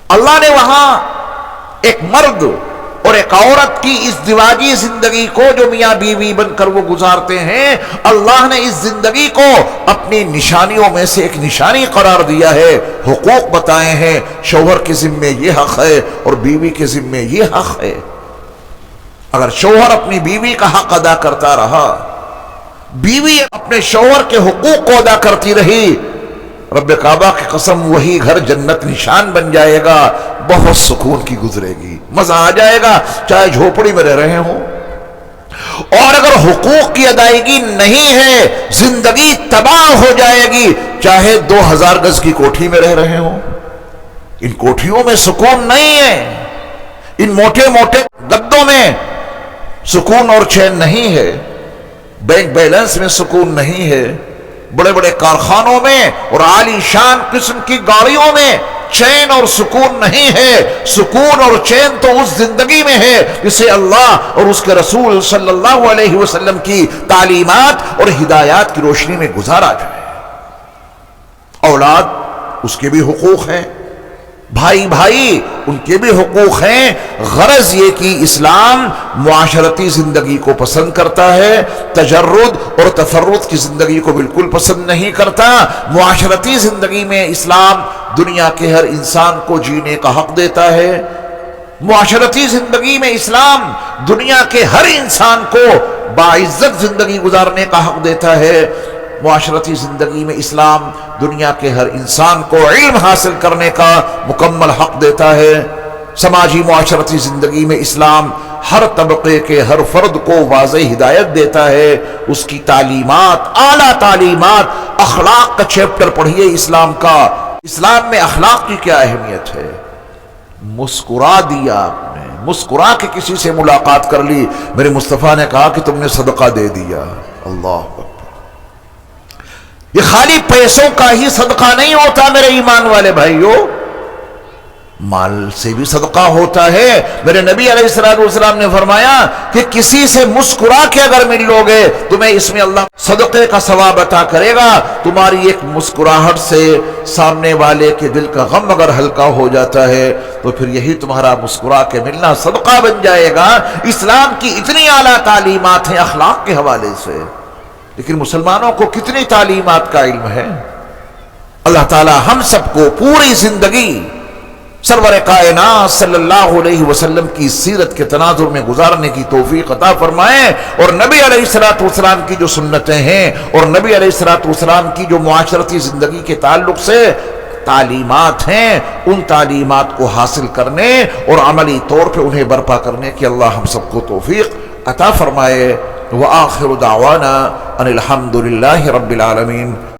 اللہ نے وہاں ایک مرد اور ایک عورت کی اس دیواجی زندگی کو جو میاں بیوی بن کر وہ گزارتے ہیں، اللہ نے اس زندگی کو اپنی نشانیوں میں سے ایک نشانی قرار دیا ہے۔ حقوق بتائے ہیں، شوہر کے ذمے یہ حق ہے اور بیوی کے ذمے یہ حق ہے۔ اگر شوہر اپنی بیوی کا حق ادا کرتا رہا، بیوی اپنے شوہر کے حقوق کو ادا کرتی رہی، رب کعبہ کی قسم وہی گھر جنت نشان بن جائے گا، بہت سکون کی گزرے گی، مزہ آ جائے گا، چاہے جھوپڑی میں رہ رہے ہوں۔ اور اگر حقوق کی ادائیگی نہیں ہے زندگی تباہ ہو جائے گی، چاہے 2000 گز کی کوٹھی میں رہ رہے ہوں، ان کوٹھیوں میں سکون نہیں ہے، ان موٹے موٹے گدوں میں سکون اور چین نہیں ہے، بینک بیلنس میں سکون نہیں ہے، بڑے بڑے کارخانوں میں اور عالی شان قسم کی گاڑیوں میں چین اور سکون نہیں ہے۔ سکون اور چین تو اس زندگی میں ہے جسے اللہ اور اس کے رسول صلی اللہ علیہ وسلم کی تعلیمات اور ہدایات کی روشنی میں گزارا جائے۔ اولاد اس کے بھی حقوق ہیں، بھائی بھائی ان کے بھی حقوق ہیں۔ غرض یہ کہ اسلام معاشرتی زندگی کو پسند کرتا ہے، تجرد اور تفرد کی زندگی کو بالکل پسند نہیں کرتا۔ معاشرتی زندگی میں اسلام دنیا کے ہر انسان کو جینے کا حق دیتا ہے، معاشرتی زندگی میں اسلام دنیا کے ہر انسان کو باعزت زندگی گزارنے کا حق دیتا ہے، معاشرتی زندگی میں اسلام دنیا کے ہر انسان کو علم حاصل کرنے کا مکمل حق دیتا ہے۔ سماجی معاشرتی زندگی میں اسلام ہر طبقے کے ہر فرد کو واضح ہدایت دیتا ہے، اس کی تعلیمات، اعلیٰ تعلیمات، اخلاق کا چیپٹر پڑھیے اسلام کا۔ اسلام میں اخلاق کی کیا اہمیت ہے؟ مسکرا دیا آپ نے، مسکرا کے کسی سے ملاقات کر لی، میرے مصطفیٰ نے کہا کہ تم نے صدقہ دے دیا۔ اللہ اکبر! یہ خالی پیسوں کا ہی صدقہ نہیں ہوتا میرے ایمان والے بھائیوں، مال سے بھی صدقہ ہوتا ہے۔ میرے نبی علیہ السلام نے فرمایا کہ کسی سے مسکرا کے اگر مل لو گے تمہیں اس میں اللہ صدقے کا ثواب عطا کرے گا۔ تمہاری ایک مسکراہٹ سے سامنے والے کے دل کا غم اگر ہلکا ہو جاتا ہے تو پھر یہی تمہارا مسکرا کے ملنا صدقہ بن جائے گا۔ اسلام کی اتنی اعلیٰ تعلیمات ہیں اخلاق کے حوالے سے، لیکن مسلمانوں کو کتنی تعلیمات کا علم ہے؟ اللہ تعالی ہم سب کو پوری زندگی سرور کائنات صلی اللہ علیہ وسلم کی سیرت کے تناظر میں گزارنے کی توفیق عطا فرمائے، اور نبی علیہ السلام کی جو سنتیں ہیں اور نبی علیہ السلام کی جو معاشرتی زندگی کے تعلق سے تعلیمات ہیں ان تعلیمات کو حاصل کرنے اور عملی طور پہ انہیں برپا کرنے کی اللہ ہم سب کو توفیق عطا فرمائے۔ وآخر دعوانا ان الحمد للہ رب العالمین۔